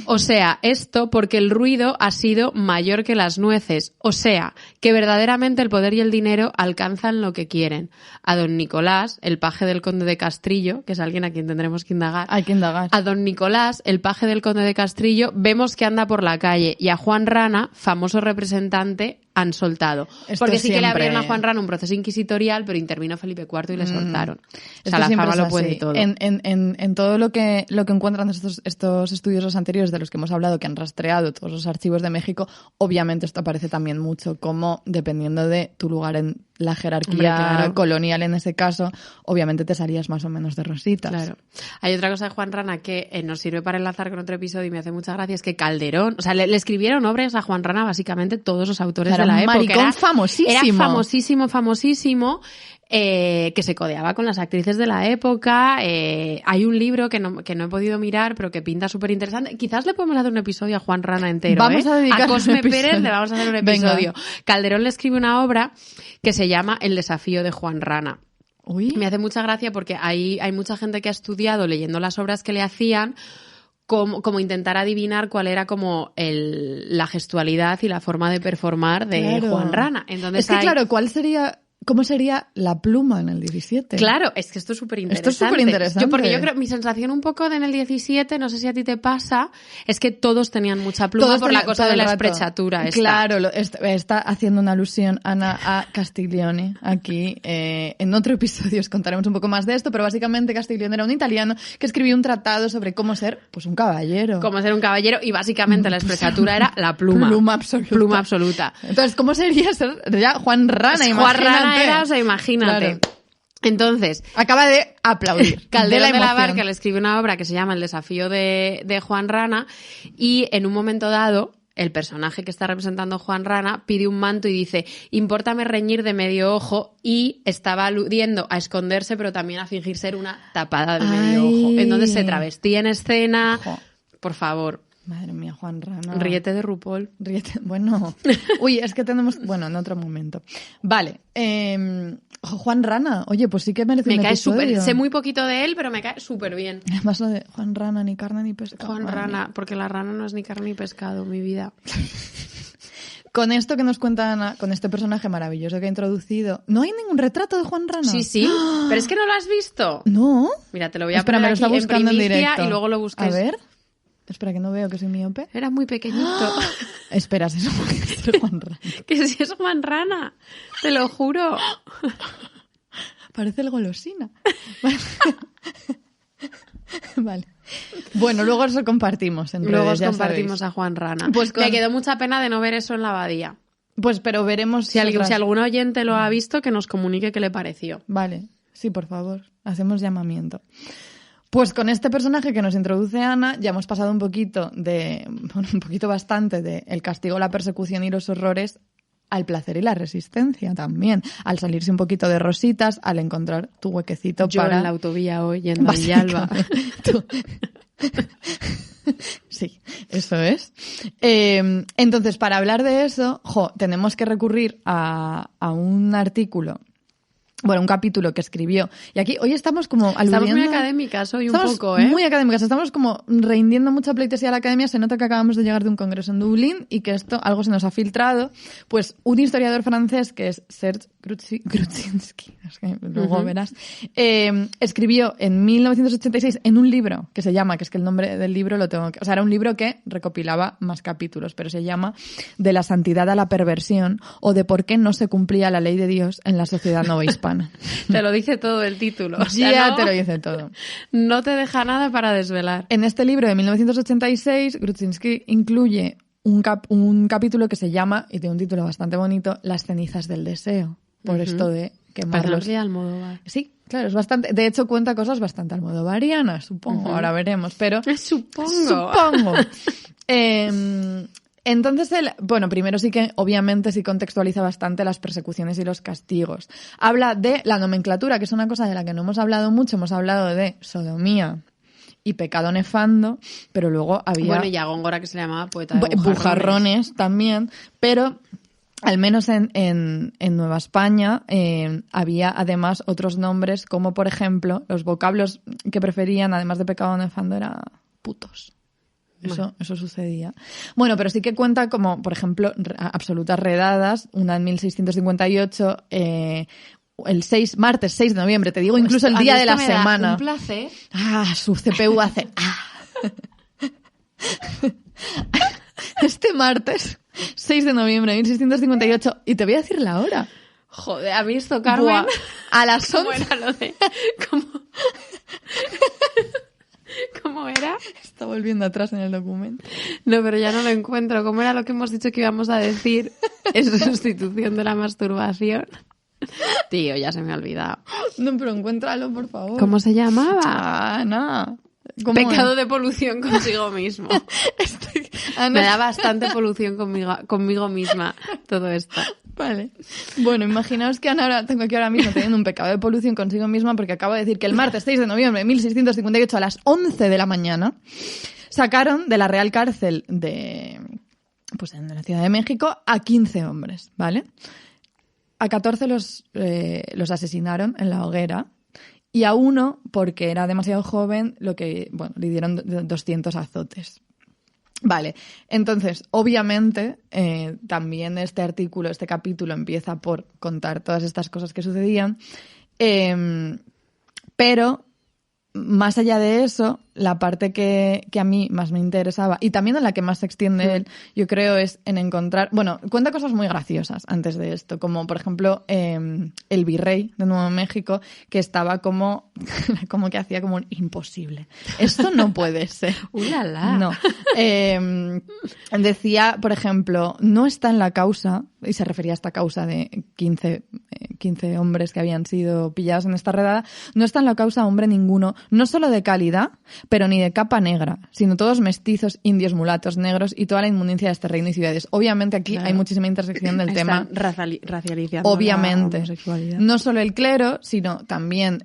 Speaker 2: O sea, esto porque el ruido ha sido mayor que las nueces. O sea, que verdaderamente el poder y el dinero alcanzan lo que quieren. A don Nicolás, el paje del conde de Castrillo, que es alguien a quien tendremos que indagar.
Speaker 1: Hay que indagar.
Speaker 2: A don Nicolás, el paje del conde de Castrillo, vemos que anda por la calle, y a Juan Rana, famoso representante, han soltado. Porque sí que le abrieron a Juan Rana un proceso inquisitorial, pero intervino Felipe IV y le soltaron. O sea, la fama lo puede todo.
Speaker 1: En todo lo que encuentran estos estudiosos anteriores de los que hemos hablado, que han rastreado todos los archivos de México, obviamente esto aparece también mucho, como dependiendo de tu lugar en la jerarquía colonial en ese caso, obviamente te salías más o menos de rositas.
Speaker 2: Claro. Hay otra cosa de Juan Rana que nos sirve para enlazar con otro episodio y me hace mucha gracia, es que Calderón, o sea, le escribieron obras a Juan Rana básicamente todos los autores de la época.
Speaker 1: Maricón famosísimo.
Speaker 2: Era famosísimo. Que se codeaba con las actrices de la época. Hay un libro que no he podido mirar, pero que pinta súper interesante. Quizás le podemos hacer un episodio a Juan Rana entero.
Speaker 1: Vamos a dedicar
Speaker 2: a Cosme Pérez le vamos a hacer un episodio. Venga. Calderón le escribe una obra que se llama El desafío de Juan Rana.
Speaker 1: Uy.
Speaker 2: Me hace mucha gracia porque hay mucha gente que ha estudiado leyendo las obras que le hacían, como intentar adivinar cuál era como la gestualidad y la forma de performar de Juan Rana. Entonces
Speaker 1: ¿cómo sería la pluma en el 17?
Speaker 2: Claro, es que esto es súper interesante. Porque yo creo, mi sensación un poco en el 17, no sé si a ti te pasa, es que todos tenían mucha pluma por la cosa de la esprechatura.
Speaker 1: Claro, está haciendo una alusión, Ana, a Castiglione. Aquí, en otro episodio os contaremos un poco más de esto, pero básicamente Castiglione era un italiano que escribió un tratado sobre cómo ser, pues, un caballero.
Speaker 2: Cómo ser un caballero, y básicamente la esprechatura era la pluma. Pluma absoluta.
Speaker 1: Entonces, ¿cómo sería ser ya Juan Rana?
Speaker 2: Juan Rana era, o sea, imagínate. Claro. Entonces,
Speaker 1: acaba de aplaudir.
Speaker 2: Calderón de la Barca le escribe una obra que se llama El desafío de Juan Rana, y en un momento dado el personaje que está representando Juan Rana pide un manto y dice: impórtame reñir de medio ojo, y estaba aludiendo a esconderse, pero también a fingir ser una tapada de medio ojo. Entonces se travestía en escena. Por favor.
Speaker 1: Madre mía, Juan Rana.
Speaker 2: Ríete de RuPaul.
Speaker 1: Bueno. Uy, es que tenemos... Bueno, en otro momento. Vale. Juan Rana. Oye, pues sí que merece un episodio.
Speaker 2: Me cae súper... Sé muy poquito de él, pero me cae súper bien.
Speaker 1: Además lo de Juan Rana, ni carne ni pescado.
Speaker 2: Juan Rana, porque la rana no es ni carne ni pescado, mi vida.
Speaker 1: Con esto que nos cuenta Ana, con este personaje maravilloso que ha introducido, ¿no hay ningún retrato de Juan Rana?
Speaker 2: Sí. Pero es que no lo has visto.
Speaker 1: ¿No?
Speaker 2: Mira, te lo voy a poner aquí en primicia y luego lo busques.
Speaker 1: A ver. Espera, que no veo, que soy miope.
Speaker 2: Era muy pequeñito.
Speaker 1: Espera, si es Juan Rana.
Speaker 2: Que si es Juan Rana, te lo juro.
Speaker 1: Parece el golosina. Vale. Bueno, luego os lo compartimos en redes,
Speaker 2: luego os
Speaker 1: ya
Speaker 2: compartimos
Speaker 1: sabéis.
Speaker 2: A Juan Rana.
Speaker 1: Pues
Speaker 2: me quedó mucha pena de no ver eso en la abadía.
Speaker 1: Pues pero veremos
Speaker 2: si algún oyente lo ha visto, que nos comunique qué le pareció.
Speaker 1: Vale, sí, por favor. Hacemos llamamiento. Pues con este personaje que nos introduce Ana, ya hemos pasado un poquito bastante de el castigo, la persecución y los horrores al placer y la resistencia también, al salirse un poquito de rositas, al encontrar tu huequecito
Speaker 2: Yo
Speaker 1: para...
Speaker 2: en la autovía hoy, yendo a Villalba.
Speaker 1: Sí, eso es. Entonces, para hablar de eso, tenemos que recurrir a un artículo, bueno, un capítulo que escribió. Y aquí hoy estamos como aludiendo...
Speaker 2: Estamos muy académicas hoy un poco, ¿eh?
Speaker 1: Muy académicas. Estamos como rindiendo mucha pleitesía a la academia. Se nota que acabamos de llegar de un congreso en Dublín y que algo se nos ha filtrado. Pues un historiador francés que es Serge Grudzinski, es que luego verás, escribió en 1986 en un libro que se llama, que es que el nombre del libro lo tengo que... O sea, era un libro que recopilaba más capítulos, pero se llama De la santidad a la perversión o de por qué no se cumplía la ley de Dios en la sociedad novohispana.
Speaker 2: Te lo dice todo el título. O
Speaker 1: sea, ya no, te lo dice todo.
Speaker 2: No te deja nada para desvelar.
Speaker 1: En este libro de 1986, Grudzinski incluye un capítulo que se llama, y tiene un título bastante bonito, Las cenizas del deseo. Por esto de quemarlos.
Speaker 2: Almodóvar.
Speaker 1: Sí, claro, es bastante. De hecho, cuenta cosas bastante almodovarianas, supongo. Ahora veremos, pero.
Speaker 2: Supongo.
Speaker 1: Entonces, primero sí que, obviamente, sí contextualiza bastante las persecuciones y los castigos. Habla de la nomenclatura, que es una cosa de la que no hemos hablado mucho. Hemos hablado de sodomía y pecado nefando, pero luego había...
Speaker 2: Bueno, y a Góngora, que se le llamaba poeta de
Speaker 1: bujarrones también, pero... Al menos en Nueva España había además otros nombres, como por ejemplo, los vocablos que preferían, además de pecado nefando, era putos. Eso sucedía. Bueno, pero sí que cuenta como, por ejemplo, absolutas redadas, una en 1658, martes 6 de noviembre, te digo incluso el día de la semana.
Speaker 2: Un placer.
Speaker 1: Su CPU hace... Este martes 6 de noviembre de 1658, y te voy a decir la hora.
Speaker 2: Joder, ¿has visto, Carmen?
Speaker 1: Buah, a las 11.
Speaker 2: ¿Cómo era lo de...? ¿Cómo era?
Speaker 1: Está volviendo atrás en el documento.
Speaker 2: No, pero ya no lo encuentro. ¿Cómo era lo que hemos dicho que íbamos a decir en sustitución de la masturbación? Tío, ya se me ha olvidado.
Speaker 1: No, pero encuéntralo, por favor.
Speaker 2: ¿Cómo se llamaba?
Speaker 1: Ana.
Speaker 2: Pecado de polución consigo mismo. Me da bastante polución conmigo misma todo esto.
Speaker 1: Vale. Bueno, imaginaos que Ana tengo aquí ahora mismo teniendo un pecado de polución consigo misma porque acabo de decir que el martes 6 de noviembre de 1658 a las 11 de la mañana sacaron de la Real Cárcel en la Ciudad de México a 15 hombres, ¿vale? A 14 los asesinaron en la hoguera. Y a uno, porque era demasiado joven, le dieron 200 azotes. Vale, entonces, obviamente, también este capítulo empieza por contar todas estas cosas que sucedían, pero más allá de eso, la parte que a mí más me interesaba y también en la que más se extiende él, yo creo, es en encontrar... Bueno, cuenta cosas muy graciosas antes de esto, como por ejemplo el virrey de Nuevo México, que estaba como que hacía como un imposible. Esto no puede ser.
Speaker 2: ¡Ulala!
Speaker 1: No. Decía, por ejemplo, no está en la causa, y se refería a esta causa de 15 hombres que habían sido pillados en esta redada, no está en la causa hombre ninguno, no solo de calidad, pero ni de capa negra, sino todos mestizos, indios, mulatos, negros y toda la inmundicia de este reino y ciudades. Obviamente aquí hay muchísima intersección del tema.
Speaker 2: Racializando
Speaker 1: obviamente.
Speaker 2: La homosexualidad.
Speaker 1: No solo el clero, sino también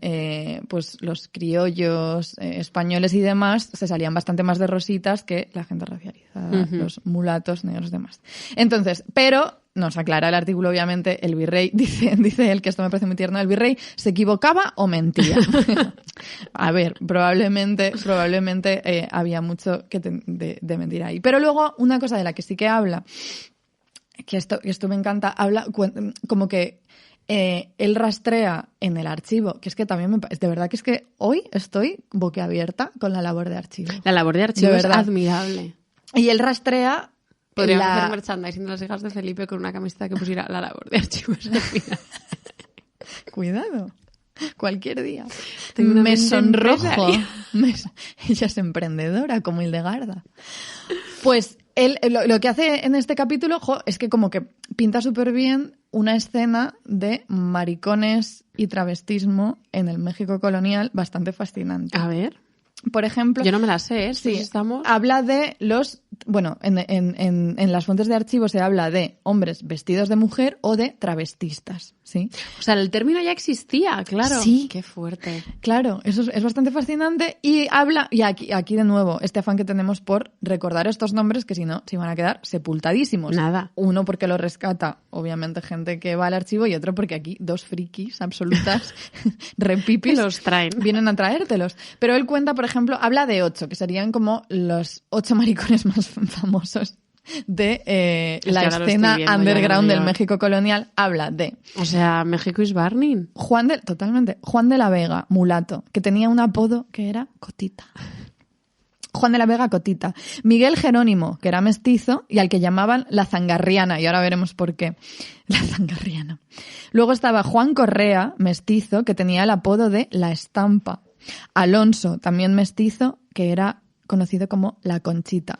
Speaker 1: pues los criollos españoles y demás se salían bastante más de rositas que la gente racializada, los mulatos, negros y demás. Entonces, pero nos aclara el artículo, obviamente, el virrey, dice él, que esto me parece muy tierno, el virrey se equivocaba o mentía. A ver, probablemente había mucho de mentir ahí. Pero luego, una cosa de la que sí que habla, que esto me encanta, habla como que él rastrea en el archivo, que es que también de verdad que es que hoy estoy boquiabierta con la labor de archivo.
Speaker 2: La labor de archivo es admirable.
Speaker 1: Y él rastrea...
Speaker 2: Podríamos hacer merchandising de las hijas de Felipe con una camiseta que pusiera la labor de archivos.
Speaker 1: Cuidado. Cualquier día. Me sonrojo. Ella es emprendedora como Hildegarda. Pues él lo que hace en este capítulo es que como que pinta súper bien una escena de maricones y travestismo en el México colonial bastante fascinante.
Speaker 2: A ver.
Speaker 1: Por ejemplo...
Speaker 2: Yo no me la sé,
Speaker 1: sí, habla de los... Bueno, en las fuentes de archivo se habla de hombres vestidos de mujer o de travestistas, ¿sí?
Speaker 2: O sea, el término ya existía, claro.
Speaker 1: Sí.
Speaker 2: Qué fuerte.
Speaker 1: Claro, eso es bastante fascinante y habla... Y aquí de nuevo, este afán que tenemos por recordar estos nombres que si no, se van a quedar sepultadísimos.
Speaker 2: Nada.
Speaker 1: Uno porque lo rescata, obviamente, gente que va al archivo y otro porque aquí dos frikis absolutas, repipis,
Speaker 2: los traen.
Speaker 1: Vienen a traértelos. Pero él cuenta, por ejemplo, habla de 8, que serían como los 8 maricones más famosos de la escena underground del México colonial. Habla de...
Speaker 2: O sea, México is burning.
Speaker 1: Totalmente. Juan de la Vega, mulato, que tenía un apodo que era Cotita. Juan de la Vega, Cotita. Miguel Jerónimo, que era mestizo y al que llamaban la Zangarriana, y ahora veremos por qué. La Zangarriana. Luego estaba Juan Correa, mestizo, que tenía el apodo de La Estampa. Alonso, también mestizo, que era conocido como La Conchita.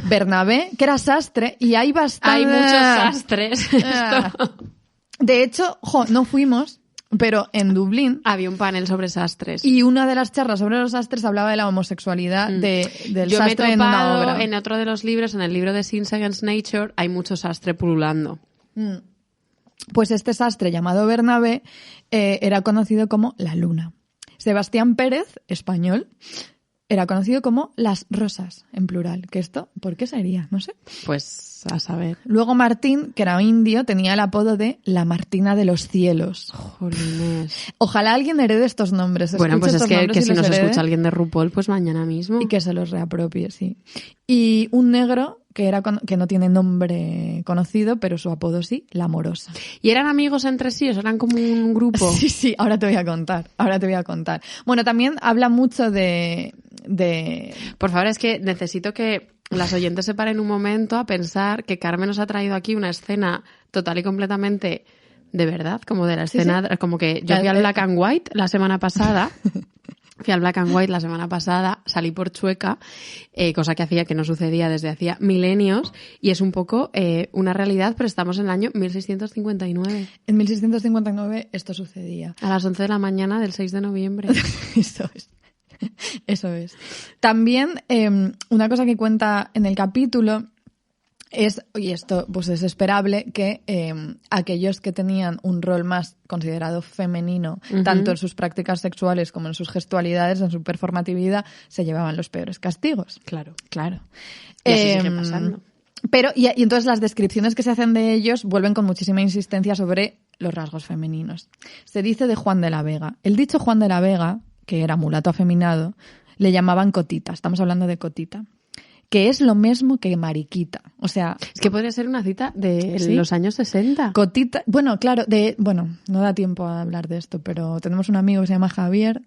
Speaker 1: Bernabé, que era sastre, y hay bastante...
Speaker 2: Hay muchos sastres.
Speaker 1: De hecho, no fuimos, pero en Dublín...
Speaker 2: Había un panel sobre sastres.
Speaker 1: Y una de las charlas sobre los sastres hablaba de la homosexualidad del sastre en una obra.
Speaker 2: En otro de los libros, en el libro de Sins Against Nature, hay mucho sastre pululando.
Speaker 1: Pues este sastre llamado Bernabé era conocido como La Luna. Sebastián Pérez, español, era conocido como Las Rosas, en plural. ¿Que esto? ¿Por qué sería? No sé.
Speaker 2: Pues a saber.
Speaker 1: Luego Martín, que era indio, tenía el apodo de La Martina de los Cielos.
Speaker 2: Jolines.
Speaker 1: Ojalá alguien herede estos nombres.
Speaker 2: Bueno, pues es que si nos escucha alguien de RuPaul, pues mañana mismo.
Speaker 1: Y que se los reapropie, sí. Y un negro que no tiene nombre conocido, pero su apodo sí, La Amorosa.
Speaker 2: ¿Y eran amigos entre sí? ¿O eran como un grupo?
Speaker 1: Sí, ahora te voy a contar. Bueno, también habla mucho de...
Speaker 2: Por favor, es que necesito que las oyentes se paren un momento a pensar que Carmen nos ha traído aquí una escena total y completamente de verdad, como de la escena, sí. Como que yo fui al Black and White la semana pasada... salí por Chueca, cosa que hacía que no sucedía desde hacía milenios, y es un poco una realidad, pero estamos en el año 1659.
Speaker 1: En 1659 esto sucedía.
Speaker 2: A las 11 de la mañana del 6 de noviembre.
Speaker 1: Eso es. También una cosa que cuenta en el capítulo es, y esto pues es esperable, que aquellos que tenían un rol más considerado femenino, tanto en sus prácticas sexuales como en sus gestualidades, en su performatividad, se llevaban los peores castigos.
Speaker 2: Claro.
Speaker 1: Y así sigue pasando. Pero, y entonces las descripciones que se hacen de ellos vuelven con muchísima insistencia sobre los rasgos femeninos. Se dice de Juan de la Vega. El dicho Juan de la Vega, que era mulato afeminado, le llamaban Cotita. Estamos hablando de Cotita. Que es lo mismo que mariquita. O sea...
Speaker 2: Es que podría ser una cita de los años 60.
Speaker 1: Cotita... Bueno, claro, no da tiempo a hablar de esto, pero tenemos un amigo que se llama Javier,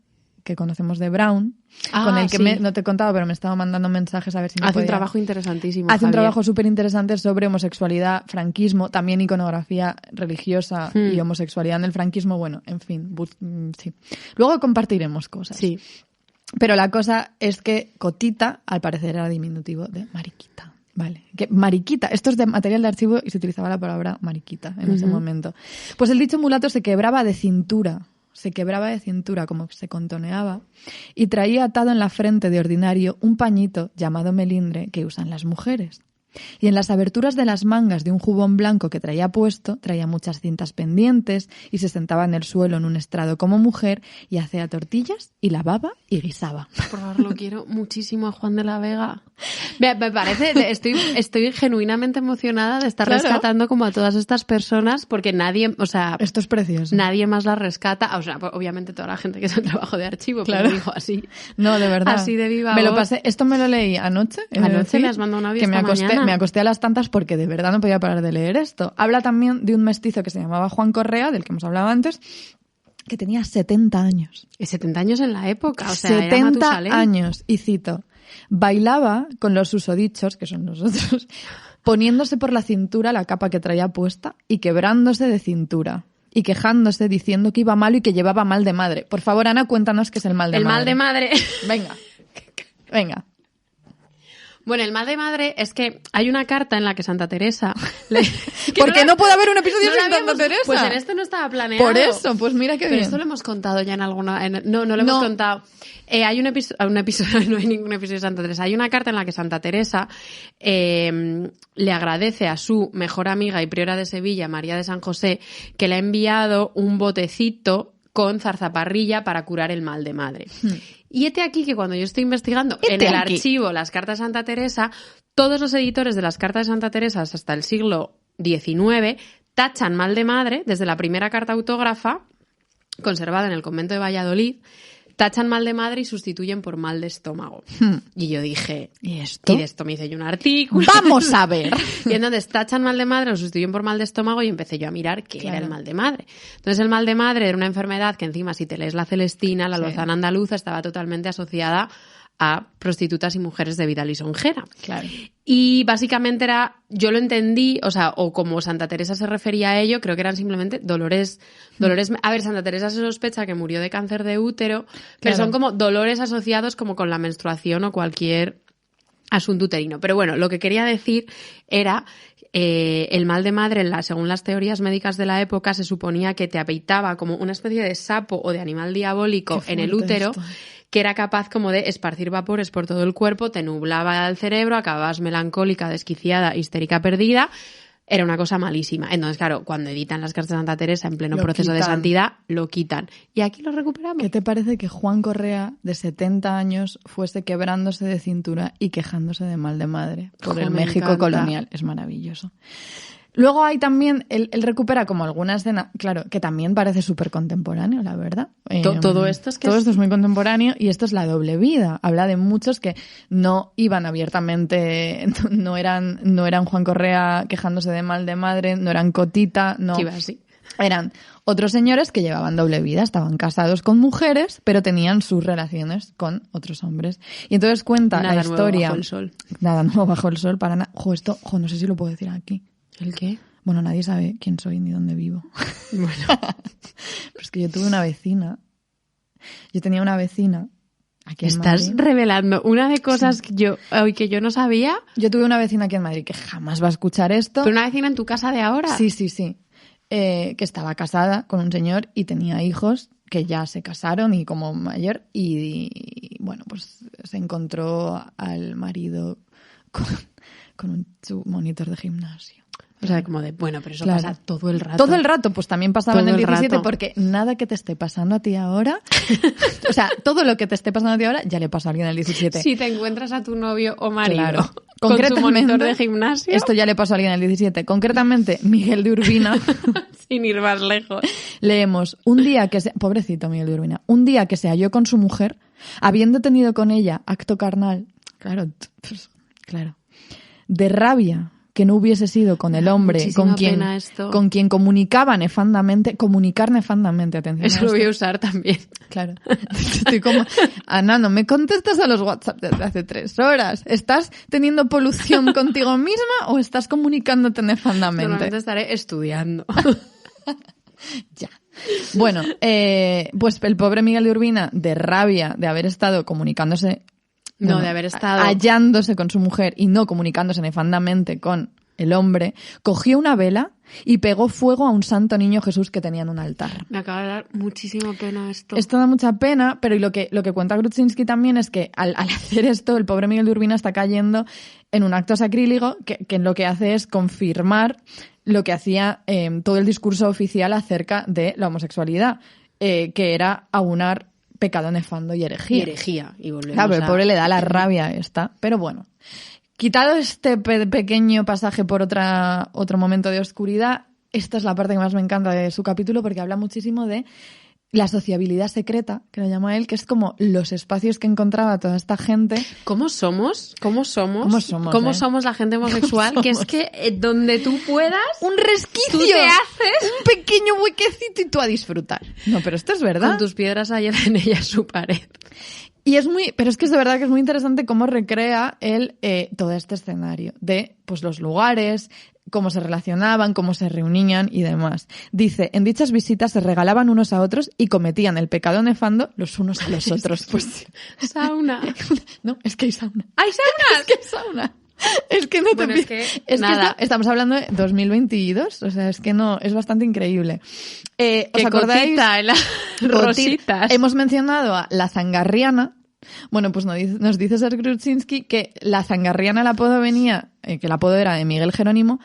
Speaker 1: que conocemos de Brown, con el que no te he contado, pero me estaba mandando mensajes a ver si me
Speaker 2: podía... Hace un trabajo interesantísimo,
Speaker 1: Hace un trabajo súper interesante sobre homosexualidad, franquismo, también iconografía religiosa y homosexualidad en el franquismo. Bueno, en fin, sí. Luego compartiremos cosas.
Speaker 2: Sí.
Speaker 1: Pero la cosa es que Cotita, al parecer, era diminutivo de mariquita. Vale. Que mariquita, esto es de material de archivo y se utilizaba la palabra mariquita en ese momento. Pues el dicho mulato se quebraba de cintura. se quebraba de cintura como se contoneaba y traía atado en la frente de ordinario un pañito llamado melindre que usan las mujeres. Y en las aberturas de las mangas de un jubón blanco que traía puesto, traía muchas cintas pendientes y se sentaba en el suelo en un estrado como mujer y hacía tortillas y lavaba y guisaba.
Speaker 2: Por favor, lo quiero muchísimo a Juan de la Vega. Me parece, estoy genuinamente emocionada de estar rescatando como a todas estas personas porque nadie, o sea...
Speaker 1: Esto es precioso.
Speaker 2: Nadie más las rescata. O sea, obviamente toda la gente que es el trabajo de archivo, pero dijo así.
Speaker 1: No, de verdad.
Speaker 2: Así de viva
Speaker 1: me
Speaker 2: voz.
Speaker 1: lo pasé, esto me lo leí anoche.
Speaker 2: Anoche me has mandado una
Speaker 1: que me acosté a las tantas porque de verdad no podía parar de leer esto. Habla también de un mestizo que se llamaba Juan Correa, del que hemos hablado antes, que tenía 70 años.
Speaker 2: Y 70 años en la época, o sea,
Speaker 1: 70
Speaker 2: era Matusalén.
Speaker 1: años, y cito, bailaba con los susodichos, que son nosotros, poniéndose por la cintura la capa que traía puesta y quebrándose de cintura. Y quejándose, diciendo que iba malo y que llevaba mal de madre. Por favor, Ana, cuéntanos qué es el mal de madre.
Speaker 2: El mal de madre.
Speaker 1: Venga.
Speaker 2: Bueno, el mal de madre es que hay una carta en la que Santa Teresa...
Speaker 1: ¿Por qué no puede haber un episodio sin Santa Teresa?
Speaker 2: Pues en esto no estaba planeado.
Speaker 1: Por eso, pues mira qué bien.
Speaker 2: Pero esto lo hemos contado ya en alguna... No lo hemos contado. Hay un episodio, no hay ningún episodio de Santa Teresa. Hay una carta en la que Santa Teresa le agradece a su mejor amiga y priora de Sevilla, María de San José, que le ha enviado un botecito con zarzaparrilla para curar el mal de madre. Y hete aquí que cuando yo estoy investigando en el archivo las cartas de Santa Teresa, todos los editores de las cartas de Santa Teresa hasta el siglo XIX tachan mal de madre, desde la primera carta autógrafa, conservada en el convento de Valladolid, tachan mal de madre y sustituyen por mal de estómago. Y yo dije,
Speaker 1: ¿y esto?
Speaker 2: Y de esto me hice yo un artículo.
Speaker 1: ¡Vamos a ver!
Speaker 2: Y entonces tachan mal de madre, lo sustituyen por mal de estómago y empecé yo a mirar qué era el mal de madre. Entonces el mal de madre era una enfermedad que encima, si te lees la Celestina, la Lozana andaluza, estaba totalmente asociada a prostitutas y mujeres de vida lisonjera.
Speaker 1: Claro.
Speaker 2: Y básicamente era, yo lo entendí, o sea, o como Santa Teresa se refería a ello, creo que eran simplemente dolores. A ver, Santa Teresa se sospecha que murió de cáncer de útero, pero son como dolores asociados como con la menstruación o cualquier asunto uterino. Pero bueno, lo que quería decir era el mal de madre, según las teorías médicas de la época, se suponía que te apeitaba como una especie de sapo o de animal diabólico en el útero, que era capaz como de esparcir vapores por todo el cuerpo, te nublaba el cerebro, acababas melancólica, desquiciada, histérica, perdida. Era una cosa malísima. Entonces, claro, cuando editan las cartas de Santa Teresa en pleno proceso de santidad, lo quitan. Y aquí lo recuperamos.
Speaker 1: ¿Qué te parece que Juan Correa, de 70 años, fuese quebrándose de cintura y quejándose de mal de madre por el México colonial? Es maravilloso. Luego hay también, él recupera como alguna escena, claro, que también parece súper contemporáneo, la verdad.
Speaker 2: Todo esto es que
Speaker 1: todo esto es muy contemporáneo y esto es la doble vida. Habla de muchos que no iban abiertamente, no eran Juan Correa quejándose de mal de madre, no eran Cotita, no.
Speaker 2: Iba así.
Speaker 1: Eran otros señores que llevaban doble vida, estaban casados con mujeres, pero tenían sus relaciones con otros hombres. Y entonces cuenta la historia.
Speaker 2: Nada nuevo bajo el sol.
Speaker 1: Nada nuevo bajo el sol para nada. No sé si lo puedo decir aquí.
Speaker 2: ¿El qué?
Speaker 1: Bueno, nadie sabe quién soy ni dónde vivo.
Speaker 2: Bueno.
Speaker 1: Pero es que yo tuve una vecina. Yo tenía una vecina aquí en
Speaker 2: Madrid. Estás revelando una de cosas que yo no sabía.
Speaker 1: Yo tuve una vecina aquí en Madrid que jamás va a escuchar esto.
Speaker 2: ¿Pero una vecina en tu casa de ahora?
Speaker 1: Sí. Que estaba casada con un señor y tenía hijos que ya se casaron y como mayor. Y bueno, pues se encontró al marido con su monitor de gimnasio.
Speaker 2: O sea, como de, bueno, pero eso pasa todo el rato.
Speaker 1: Todo el rato, pues también pasaba en el 17, porque nada que te esté pasando a ti ahora, o sea, todo lo que te esté pasando a ti ahora ya le pasa a alguien en el 17.
Speaker 2: Si te encuentras a tu novio o marido
Speaker 1: con
Speaker 2: su monitor de gimnasio.
Speaker 1: Esto ya le pasó a alguien en el 17. Concretamente, Miguel de Urbina.
Speaker 2: Sin ir más lejos.
Speaker 1: Leemos, pobrecito Miguel de Urbina, un día que se halló con su mujer, habiendo tenido con ella acto carnal, claro, de rabia, que no hubiese sido con el hombre con quien comunicar nefandamente, atención.
Speaker 2: Eso lo voy a usar también.
Speaker 1: Claro. Estoy como, Ana, no me contestas a los WhatsApp desde hace 3 horas. ¿Estás teniendo polución contigo misma o estás comunicándote nefandamente?
Speaker 2: Normalmente estaré estudiando.
Speaker 1: Ya. Bueno, pues el pobre Miguel de Urbina, de rabia de haber estado comunicándose...
Speaker 2: de haber estado...
Speaker 1: hallándose con su mujer y no comunicándose nefandamente con el hombre, cogió una vela y pegó fuego a un santo niño Jesús que tenía en un altar.
Speaker 2: Me acaba de dar muchísima pena esto.
Speaker 1: Esto da mucha pena, pero lo que cuenta Grudzinski también es que al hacer esto, el pobre Miguel de Urbina está cayendo en un acto sacrílego que lo que hace es confirmar lo que hacía todo el discurso oficial acerca de la homosexualidad, que era aunar pecado nefando y herejía.
Speaker 2: Y volvemos
Speaker 1: claro, el pobre le da la rabia esta, pero bueno. Quitado este pequeño pasaje por otro momento de oscuridad, esta es la parte que más me encanta de su capítulo porque habla muchísimo de la sociabilidad secreta, que lo llama él, que es como los espacios que encontraba toda esta gente.
Speaker 2: ¿Cómo somos la gente homosexual? Que es que donde tú puedas...
Speaker 1: Un resquicio.
Speaker 2: Tú te haces...
Speaker 1: Un pequeño huequecito y tú a disfrutar. No, pero esto es verdad.
Speaker 2: Con tus piedras hay en ella su pared.
Speaker 1: Y pero es que es de verdad que es muy interesante cómo recrea él todo este escenario de pues los lugares, cómo se relacionaban, cómo se reunían y demás. Dice, en dichas visitas se regalaban unos a otros y cometían el pecado nefando los unos a los otros. Pues
Speaker 2: sauna.
Speaker 1: No, es que hay sauna.
Speaker 2: ¿Hay sauna?
Speaker 1: Es que hay sauna. Es que no te...
Speaker 2: Bueno, es que nada.
Speaker 1: Estamos hablando de 2022, o sea, es que no, es bastante increíble. ¿Os acordáis?
Speaker 2: Rositas.
Speaker 1: Hemos mencionado a la Zangarriana. Bueno, pues nos dice Serge Grudzinski que la Zangarriana, el apodo venía, que el apodo era de Miguel Jerónimo,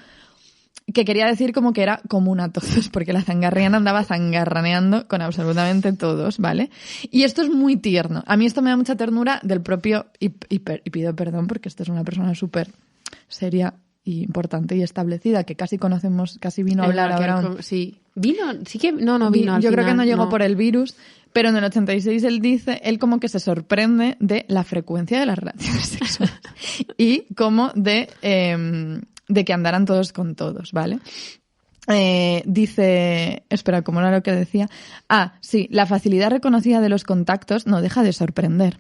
Speaker 1: que quería decir como que era común a todos, porque la Zangarriana andaba zangarraneando con absolutamente todos, ¿vale? Y esto es muy tierno. A mí esto me da mucha ternura del propio, y pido perdón porque esta es una persona súper seria y importante y establecida, que casi conocemos, casi vino a hablar ahora.
Speaker 2: Sí. ¿Vino? Sí que no vino al
Speaker 1: Yo creo
Speaker 2: final,
Speaker 1: que no llegó por el virus, pero en el 86 él como que se sorprende de la frecuencia de las relaciones sexuales y como de que andaran todos con todos, ¿vale? Dice, espera, ¿cómo era lo que decía? Ah, sí, la facilidad reconocida de los contactos no deja de sorprender.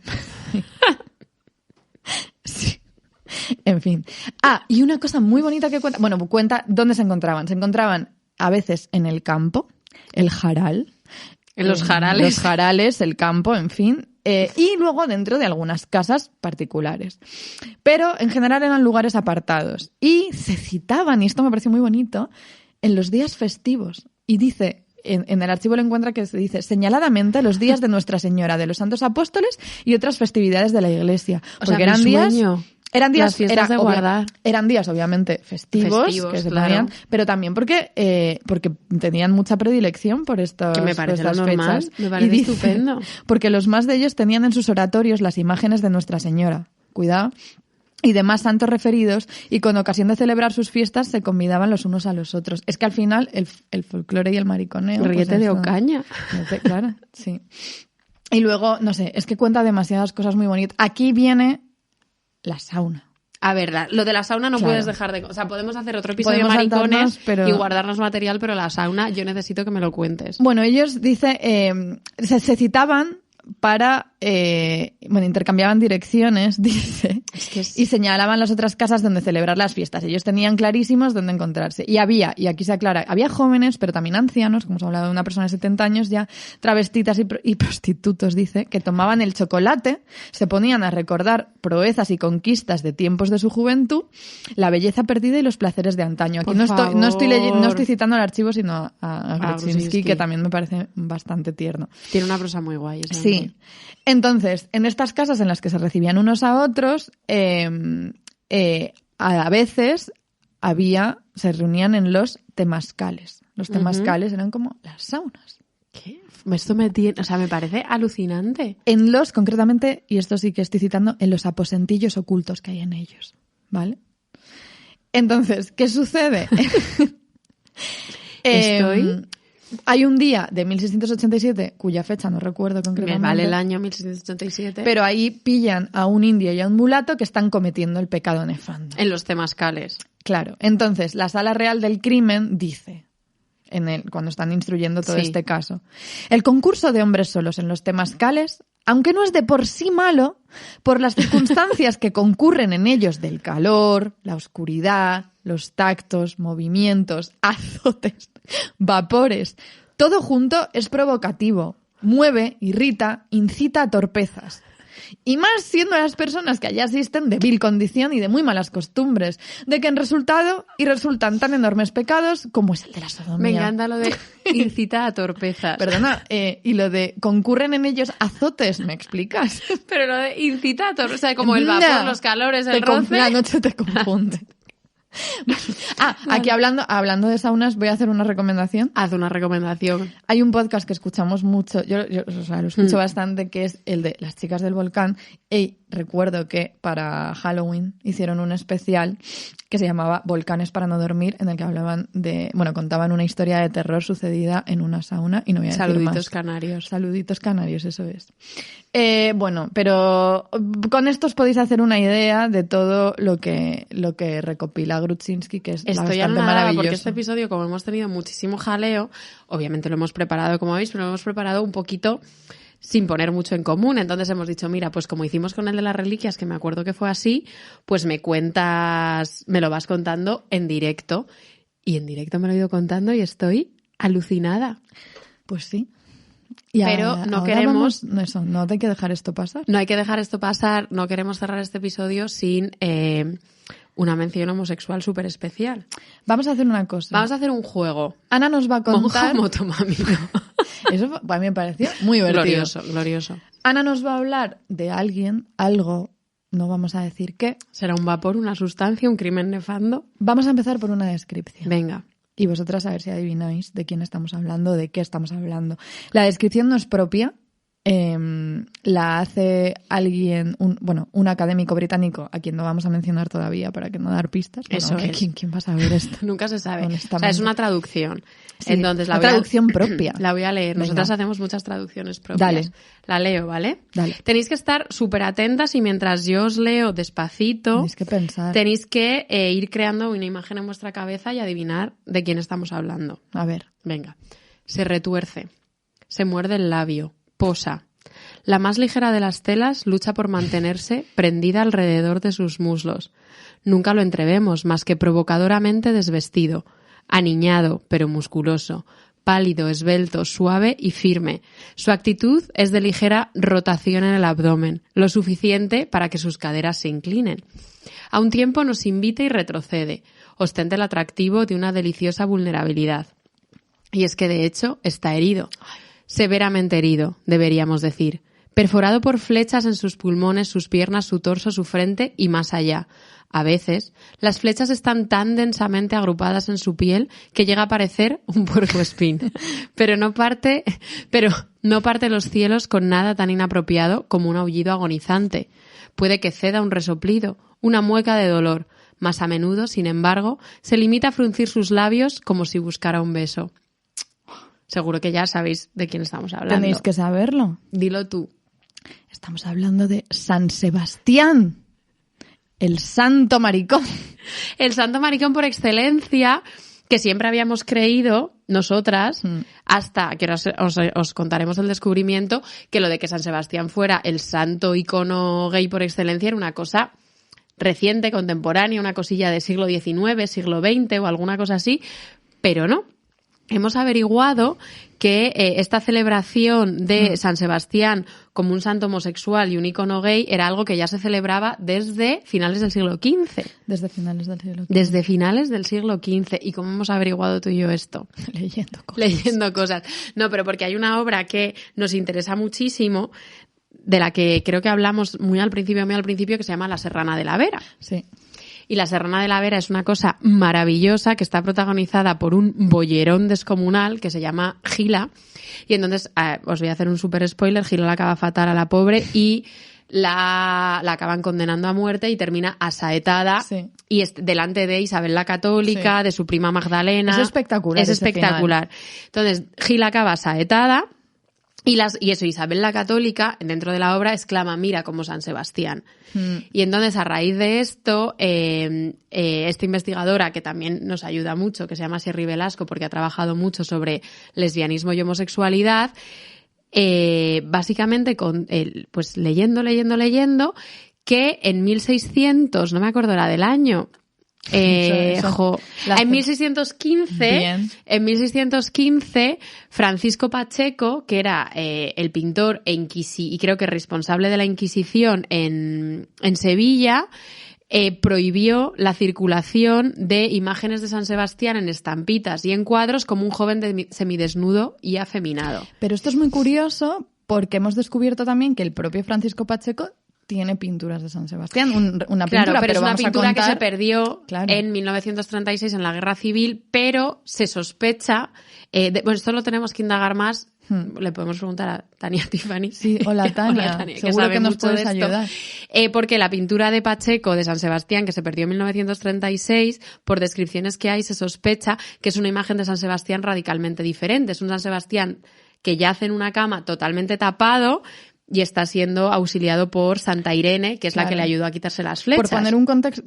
Speaker 1: Sí. En fin. Ah, y una cosa muy bonita que cuenta dónde se encontraban. Se encontraban a veces en el campo, el jaral.
Speaker 2: En los jarales.
Speaker 1: Los jarales, el campo, en fin. Y luego dentro de algunas casas particulares. Pero en general eran lugares apartados. Y se citaban, y esto me pareció muy bonito, en los días festivos. Y dice, en el archivo lo encuentra que se dice, señaladamente los días de Nuestra Señora, de los Santos Apóstoles y otras festividades de la Iglesia. Porque eran días... Eran días,
Speaker 2: de guardar.
Speaker 1: Eran días obviamente festivos que se ponían, pero también porque tenían mucha predilección por estas fechas.
Speaker 2: Que me parece lo normal, me parece estupendo.
Speaker 1: Porque los más de ellos tenían en sus oratorios las imágenes de Nuestra Señora. Cuidado. Y demás santos referidos, y con ocasión de celebrar sus fiestas se convidaban los unos a los otros. Es que al final el folclore y el mariconeo...
Speaker 2: Ríete de Ocaña.
Speaker 1: Claro, sí. Y luego, no sé, es que cuenta demasiadas cosas muy bonitas. Aquí viene la sauna.
Speaker 2: A ver, lo de la sauna no puedes dejar de... O sea, podemos hacer otro episodio de maricones y guardarnos material, pero la sauna yo necesito que me lo cuentes.
Speaker 1: Bueno, ellos, se citaban para... intercambiaban direcciones, dice, y señalaban las otras casas donde celebrar las fiestas. Ellos tenían clarísimos dónde encontrarse. Y aquí se aclara, había jóvenes, pero también ancianos, como hemos hablado de una persona de 70 años ya, travestitas y prostitutos, dice, que tomaban el chocolate, se ponían a recordar proezas y conquistas de tiempos de su juventud, la belleza perdida y los placeres de antaño. Aquí no estoy citando al archivo, sino a Grudzinski, que también me parece bastante tierno.
Speaker 2: Tiene una prosa muy guay.
Speaker 1: Sí. Entonces, en estas casas en las que se recibían unos a otros, a veces se reunían en los temazcales. Los temazcales eran como las saunas.
Speaker 2: ¿Qué? Esto me parece alucinante.
Speaker 1: Concretamente, y esto sí que estoy citando, en los aposentillos ocultos que hay en ellos, ¿vale? Entonces, ¿qué sucede? Hay un día de 1687, cuya fecha no recuerdo concretamente.
Speaker 2: Me vale el año 1687.
Speaker 1: Pero ahí pillan a un indio y a un mulato que están cometiendo el pecado nefando.
Speaker 2: En los temazcales.
Speaker 1: Claro. Entonces, la Sala Real del Crimen dice, cuando están instruyendo todo este caso, el concurso de hombres solos en los temazcales, aunque no es de por sí malo, por las circunstancias que concurren en ellos del calor, la oscuridad, los tactos, movimientos, azotes, vapores, todo junto es provocativo, mueve, irrita, incita a torpezas. Y más siendo las personas que allá asisten de vil condición y de muy malas costumbres, de que en resultado y resultan tan enormes pecados como es el de la sodomía.
Speaker 2: Me encanta lo de incita a torpezas.
Speaker 1: Perdona, y lo de concurren en ellos azotes, ¿me explicas?
Speaker 2: Pero lo de incita a torpezas, o sea, como el vapor, los calores, el roce.
Speaker 1: La noche te confunde. Aquí hablando de saunas, voy a hacer una recomendación.
Speaker 2: Haz una recomendación.
Speaker 1: Hay un podcast que escuchamos mucho, yo o sea, lo escucho bastante, que es el de Las Chicas del Volcán. Y recuerdo que para Halloween hicieron un especial que se llamaba Volcanes para no dormir, en el que contaban una historia de terror sucedida en una sauna, y no voy a decir
Speaker 2: Saluditos
Speaker 1: más.
Speaker 2: canarios.
Speaker 1: Saluditos canarios, eso es. Pero con esto os podéis hacer una idea de todo lo que recopila Grudzinski, que es bastante maravilloso.
Speaker 2: Porque este episodio, como hemos tenido muchísimo jaleo, obviamente lo hemos preparado, como veis, pero lo hemos preparado un poquito sin poner mucho en común. Entonces hemos dicho, mira, pues como hicimos con el de las reliquias, que me acuerdo que fue así, pues me lo vas contando en directo. Y en directo me lo he ido contando y estoy alucinada.
Speaker 1: Pues sí.
Speaker 2: Pero no queremos...
Speaker 1: no hay que dejar esto pasar.
Speaker 2: No hay que dejar esto pasar, no queremos cerrar este episodio sin una mención homosexual súper especial.
Speaker 1: Vamos a hacer una cosa.
Speaker 2: Vamos a hacer un juego.
Speaker 1: Ana nos va a contar...
Speaker 2: Monja motomami.
Speaker 1: Eso para mí me pareció muy divertido.
Speaker 2: Glorioso.
Speaker 1: Ana nos va a hablar de alguien, algo, no vamos a decir qué.
Speaker 2: ¿Será un vapor, una sustancia, un crimen nefando?
Speaker 1: Vamos a empezar por una descripción.
Speaker 2: Venga.
Speaker 1: Y vosotras a ver si adivináis de quién estamos hablando, de qué estamos hablando. La descripción no es propia, la hace alguien, un académico británico, a quien no vamos a mencionar todavía para que no dar pistas.
Speaker 2: Eso es.
Speaker 1: ¿Quién va a saber esto?
Speaker 2: Nunca se sabe. O sea, es una traducción.
Speaker 1: Sí,
Speaker 2: entonces,
Speaker 1: una traducción propia.
Speaker 2: La voy a leer. Nosotras
Speaker 1: Venga.
Speaker 2: hacemos muchas traducciones propias.
Speaker 1: Dale.
Speaker 2: La leo, ¿vale?
Speaker 1: Dale.
Speaker 2: Tenéis que estar súper atentas y mientras yo os leo despacito,
Speaker 1: Tenéis que pensar.
Speaker 2: tenéis que ir creando una imagen en vuestra cabeza y adivinar de quién estamos hablando.
Speaker 1: A ver.
Speaker 2: Venga. Se retuerce. Se muerde el labio. Posa. La más ligera de las telas lucha por mantenerse prendida alrededor de sus muslos. Nunca lo entrevemos más que provocadoramente desvestido, aniñado pero musculoso, pálido, esbelto, suave y firme. Su actitud es de ligera rotación en el abdomen, lo suficiente para que sus caderas se inclinen. A un tiempo nos invita y retrocede, ostenta el atractivo de una deliciosa vulnerabilidad. Y es que de hecho está herido. Severamente herido, deberíamos decir. Perforado por flechas en sus pulmones, sus piernas, su torso, su frente y más allá. A veces, las flechas están tan densamente agrupadas en su piel que llega a parecer un puercoespín. Pero no parte los cielos con nada tan inapropiado como un aullido agonizante. Puede que ceda un resoplido, una mueca de dolor. Más a menudo, sin embargo, se limita a fruncir sus labios como si buscara un beso. Seguro que ya sabéis de quién estamos hablando.
Speaker 1: Tenéis que saberlo.
Speaker 2: Dilo tú.
Speaker 1: Estamos hablando de San Sebastián, el santo maricón.
Speaker 2: El santo maricón por excelencia, que siempre habíamos creído nosotras, hasta que os contaremos el descubrimiento, que lo de que San Sebastián fuera el santo icono gay por excelencia era una cosa reciente, contemporánea, una cosilla de siglo XIX, siglo XX o alguna cosa así, pero no. Hemos averiguado que esta celebración de San Sebastián como un santo homosexual y un ícono gay era algo que ya se celebraba desde finales del siglo XV.
Speaker 1: Desde finales del siglo XV.
Speaker 2: Desde finales del siglo XV. ¿Y cómo hemos averiguado tú y yo esto? Leyendo cosas. No, pero porque hay una obra que nos interesa muchísimo, de la que creo que hablamos muy al principio, que se llama La Serrana de la Vera.
Speaker 1: Sí.
Speaker 2: Y La Serrana de la Vera es una cosa maravillosa que está protagonizada por un bollerón descomunal que se llama Gila. Y entonces, os voy a hacer un súper spoiler, Gila la acaba fatal a la pobre y la acaban condenando a muerte y termina asaetada. Sí. Y delante de Isabel la Católica, sí, de su prima Magdalena.
Speaker 1: Es espectacular.
Speaker 2: Es espectacular. Entonces, Gila acaba asaetada. Y eso, Isabel la Católica, dentro de la obra, exclama, mira como San Sebastián. Y entonces, a raíz de esto, esta investigadora, que también nos ayuda mucho, que se llama Sherry Velasco, porque ha trabajado mucho sobre lesbianismo y homosexualidad, básicamente, pues leyendo, que en 1600, no me acuerdo la del año, En 1615, Francisco Pacheco, que era el pintor y creo que responsable de la Inquisición en Sevilla, prohibió la circulación de imágenes de San Sebastián en estampitas y en cuadros como un joven semidesnudo y afeminado.
Speaker 1: Pero esto es muy curioso porque hemos descubierto también que el propio Francisco Pacheco tiene pinturas de San Sebastián, una pintura,
Speaker 2: claro, pero es una
Speaker 1: vamos
Speaker 2: pintura
Speaker 1: a contar...
Speaker 2: que se perdió en 1936 en la Guerra Civil, pero se sospecha, bueno, esto lo tenemos que indagar más, le podemos preguntar a Tania Tiffany.
Speaker 1: Sí, hola Tania, seguro que nos puedes ayudar.
Speaker 2: Porque la pintura de Pacheco de San Sebastián, que se perdió en 1936, por descripciones que hay, se sospecha que es una imagen de San Sebastián radicalmente diferente. Es un San Sebastián que yace en una cama totalmente tapado, y está siendo auxiliado por Santa Irene, que es la que le ayudó a quitarse las flechas.
Speaker 1: Por poner un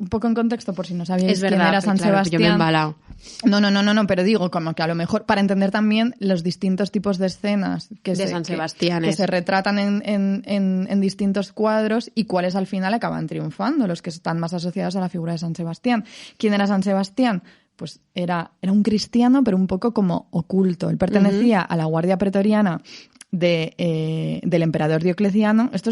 Speaker 1: poco en contexto, por si no sabíais quién era San Sebastián.
Speaker 2: Yo me he embalado.
Speaker 1: No, pero digo, como que a lo mejor, para entender también los distintos tipos de escenas que
Speaker 2: San Sebastián
Speaker 1: que se retratan en distintos cuadros y cuáles al final acaban triunfando, los que están más asociados a la figura de San Sebastián. ¿Quién era San Sebastián? Pues era un cristiano, pero un poco como oculto. Él pertenecía a la Guardia Pretoriana del emperador Diocleciano. Esto,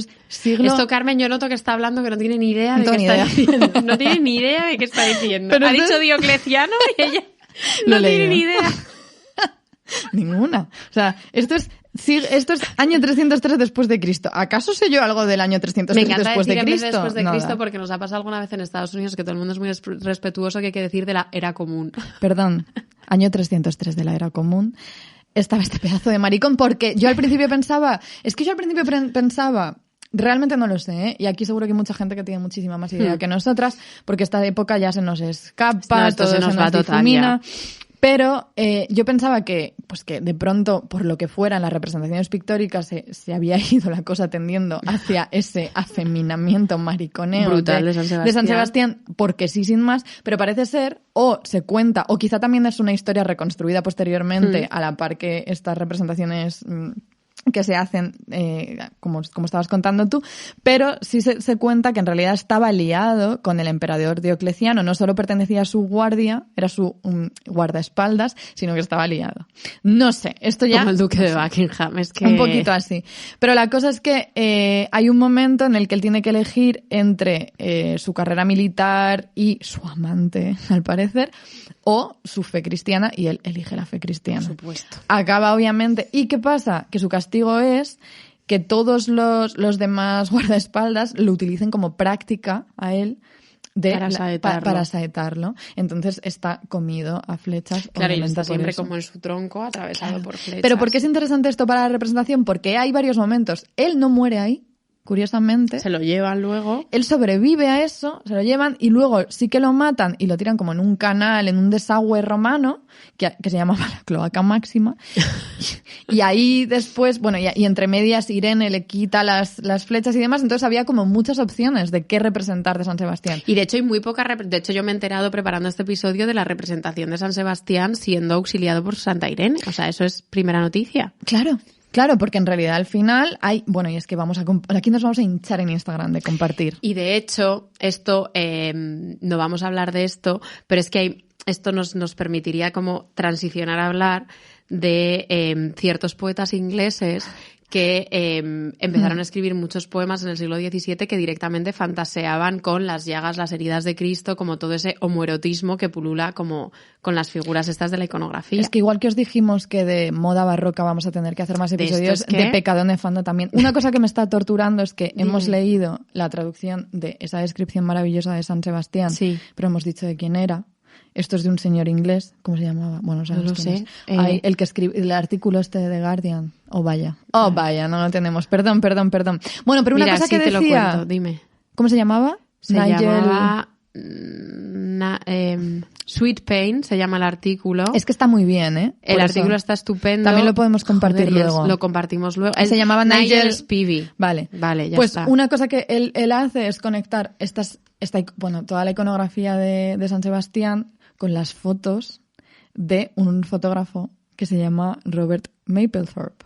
Speaker 2: Carmen, yo noto que está hablando que no tiene ni idea de qué está diciendo. No tiene ni idea de qué está diciendo. Pero ha dicho Diocleciano y ella no tiene ni idea.
Speaker 1: Ninguna. O sea, esto es año 303 después de Cristo. ¿Acaso sé yo algo del año 303 después de Cristo?
Speaker 2: Después de Cristo, porque nos ha pasado alguna vez en Estados Unidos que todo el mundo es muy respetuoso, que hay que decir de la era común.
Speaker 1: Perdón, año 303 de la era común. Estaba este pedazo de maricón, porque yo al principio pensaba, realmente no lo sé, ¿eh? Y aquí seguro que hay mucha gente que tiene muchísima más idea que nosotras, porque esta época ya se nos escapa, todo se nos va difumina. Pero yo pensaba que de pronto, por lo que fuera en las representaciones pictóricas, se había ido la cosa tendiendo hacia ese afeminamiento mariconeo
Speaker 2: brutal de
Speaker 1: San Sebastián, porque sí, sin más, pero parece ser, o se cuenta, o quizá también es una historia reconstruida posteriormente a la par que estas representaciones que se hacen, como estabas contando tú, pero sí se cuenta que en realidad estaba aliado con el emperador Diocleciano, no solo pertenecía a su guardia, era su guardaespaldas, sino que estaba aliado. No sé, esto ya...
Speaker 2: Como el duque de Buckingham, es que...
Speaker 1: Un poquito así. Pero la cosa es que hay un momento en el que él tiene que elegir entre su carrera militar y su amante, al parecer, o su fe cristiana, y él elige la fe cristiana.
Speaker 2: Por supuesto.
Speaker 1: Acaba, obviamente. ¿Y qué pasa? Que su castigo es que todos los demás guardaespaldas lo utilicen como práctica a él para saetarlo. Entonces está comido a flechas.
Speaker 2: Claro, y está siempre como en su tronco, atravesado por flechas.
Speaker 1: Pero ¿por qué es interesante esto para la representación? Porque hay varios momentos. Él no muere ahí. Curiosamente.
Speaker 2: Se lo llevan luego.
Speaker 1: Él sobrevive a eso, se lo llevan y luego sí que lo matan y lo tiran como en un canal, en un desagüe romano, que se llamaba la Cloaca Máxima. Y ahí después, y entre medias Irene le quita las flechas y demás, entonces había como muchas opciones de qué representar de San Sebastián.
Speaker 2: Y de hecho hay muy poca, de hecho yo me he enterado preparando este episodio de la representación de San Sebastián siendo auxiliado por Santa Irene. O sea, eso es primera noticia.
Speaker 1: Claro, porque en realidad al final hay... Bueno, y es que aquí nos vamos a hinchar en Instagram de compartir.
Speaker 2: Y de hecho, esto, no vamos a hablar de esto, pero es que esto nos permitiría como transicionar a hablar de ciertos poetas ingleses que empezaron a escribir muchos poemas en el siglo XVII que directamente fantaseaban con las llagas, las heridas de Cristo, como todo ese homoerotismo que pulula como con las figuras estas de la iconografía.
Speaker 1: Es que igual que os dijimos que de moda barroca vamos a tener que hacer más episodios de pecado nefando también. Una cosa que me está torturando es que hemos leído la traducción de esa descripción maravillosa de San Sebastián, pero hemos dicho de quién era. Esto es de un señor inglés, ¿cómo se llamaba? Bueno, no lo sé. El que escribe el artículo este de The Guardian. Vaya, no lo tenemos. Perdón. Bueno, pero una cosa que decía...
Speaker 2: te lo cuento, dime.
Speaker 1: ¿Cómo se llamaba?
Speaker 2: Llamaba Sweet Pain, se llama el artículo.
Speaker 1: Es que está muy bien, ¿eh?
Speaker 2: El artículo está estupendo.
Speaker 1: También lo podemos compartir luego.
Speaker 2: Lo compartimos luego.
Speaker 1: Se llamaba Nigel
Speaker 2: Spivey.
Speaker 1: Vale,
Speaker 2: ya
Speaker 1: pues
Speaker 2: está.
Speaker 1: Una cosa que él hace es conectar toda la iconografía de San Sebastián con las fotos de un fotógrafo que se llama Robert Mapplethorpe.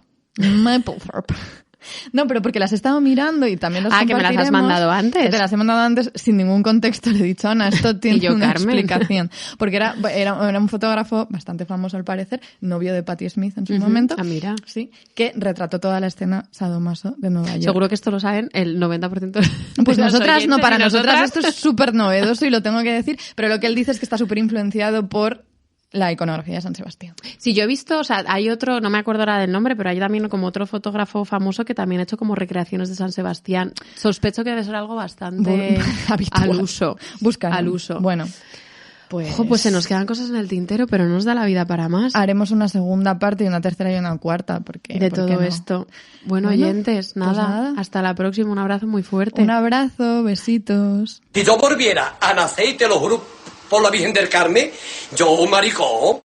Speaker 1: No, pero porque las he estado mirando y también los
Speaker 2: que me las has mandado antes.
Speaker 1: Que te las he mandado antes sin ningún contexto. Le he dicho, Ana, esto tiene una explicación. Porque era un fotógrafo bastante famoso al parecer, novio de Patti Smith en su momento.
Speaker 2: Ah, mira.
Speaker 1: Sí, que retrató toda la escena sadomaso de Nueva York.
Speaker 2: Seguro que esto lo saben el 90%
Speaker 1: Pues nosotras no, para nosotras esto es súper novedoso y lo tengo que decir, pero lo que él dice es que está súper influenciado por la iconografía de San Sebastián.
Speaker 2: Sí, yo he visto, o sea, hay otro, no me acuerdo ahora del nombre, pero hay también como otro fotógrafo famoso que también ha hecho como recreaciones de San Sebastián. Sospecho que debe ser algo bastante
Speaker 1: habitual.
Speaker 2: Al uso.
Speaker 1: Buscan.
Speaker 2: Al uso.
Speaker 1: Bueno.
Speaker 2: Pues se nos quedan cosas en el tintero, pero no nos da la vida para más.
Speaker 1: Haremos una segunda parte y una tercera y una cuarta.
Speaker 2: De todo esto. Bueno, oyentes, nada, hasta la próxima. Un abrazo muy fuerte.
Speaker 1: Un abrazo, besitos.
Speaker 4: Si yo volviera a nacer, te lo juro, por la Virgen del Carmen, yo, maricón.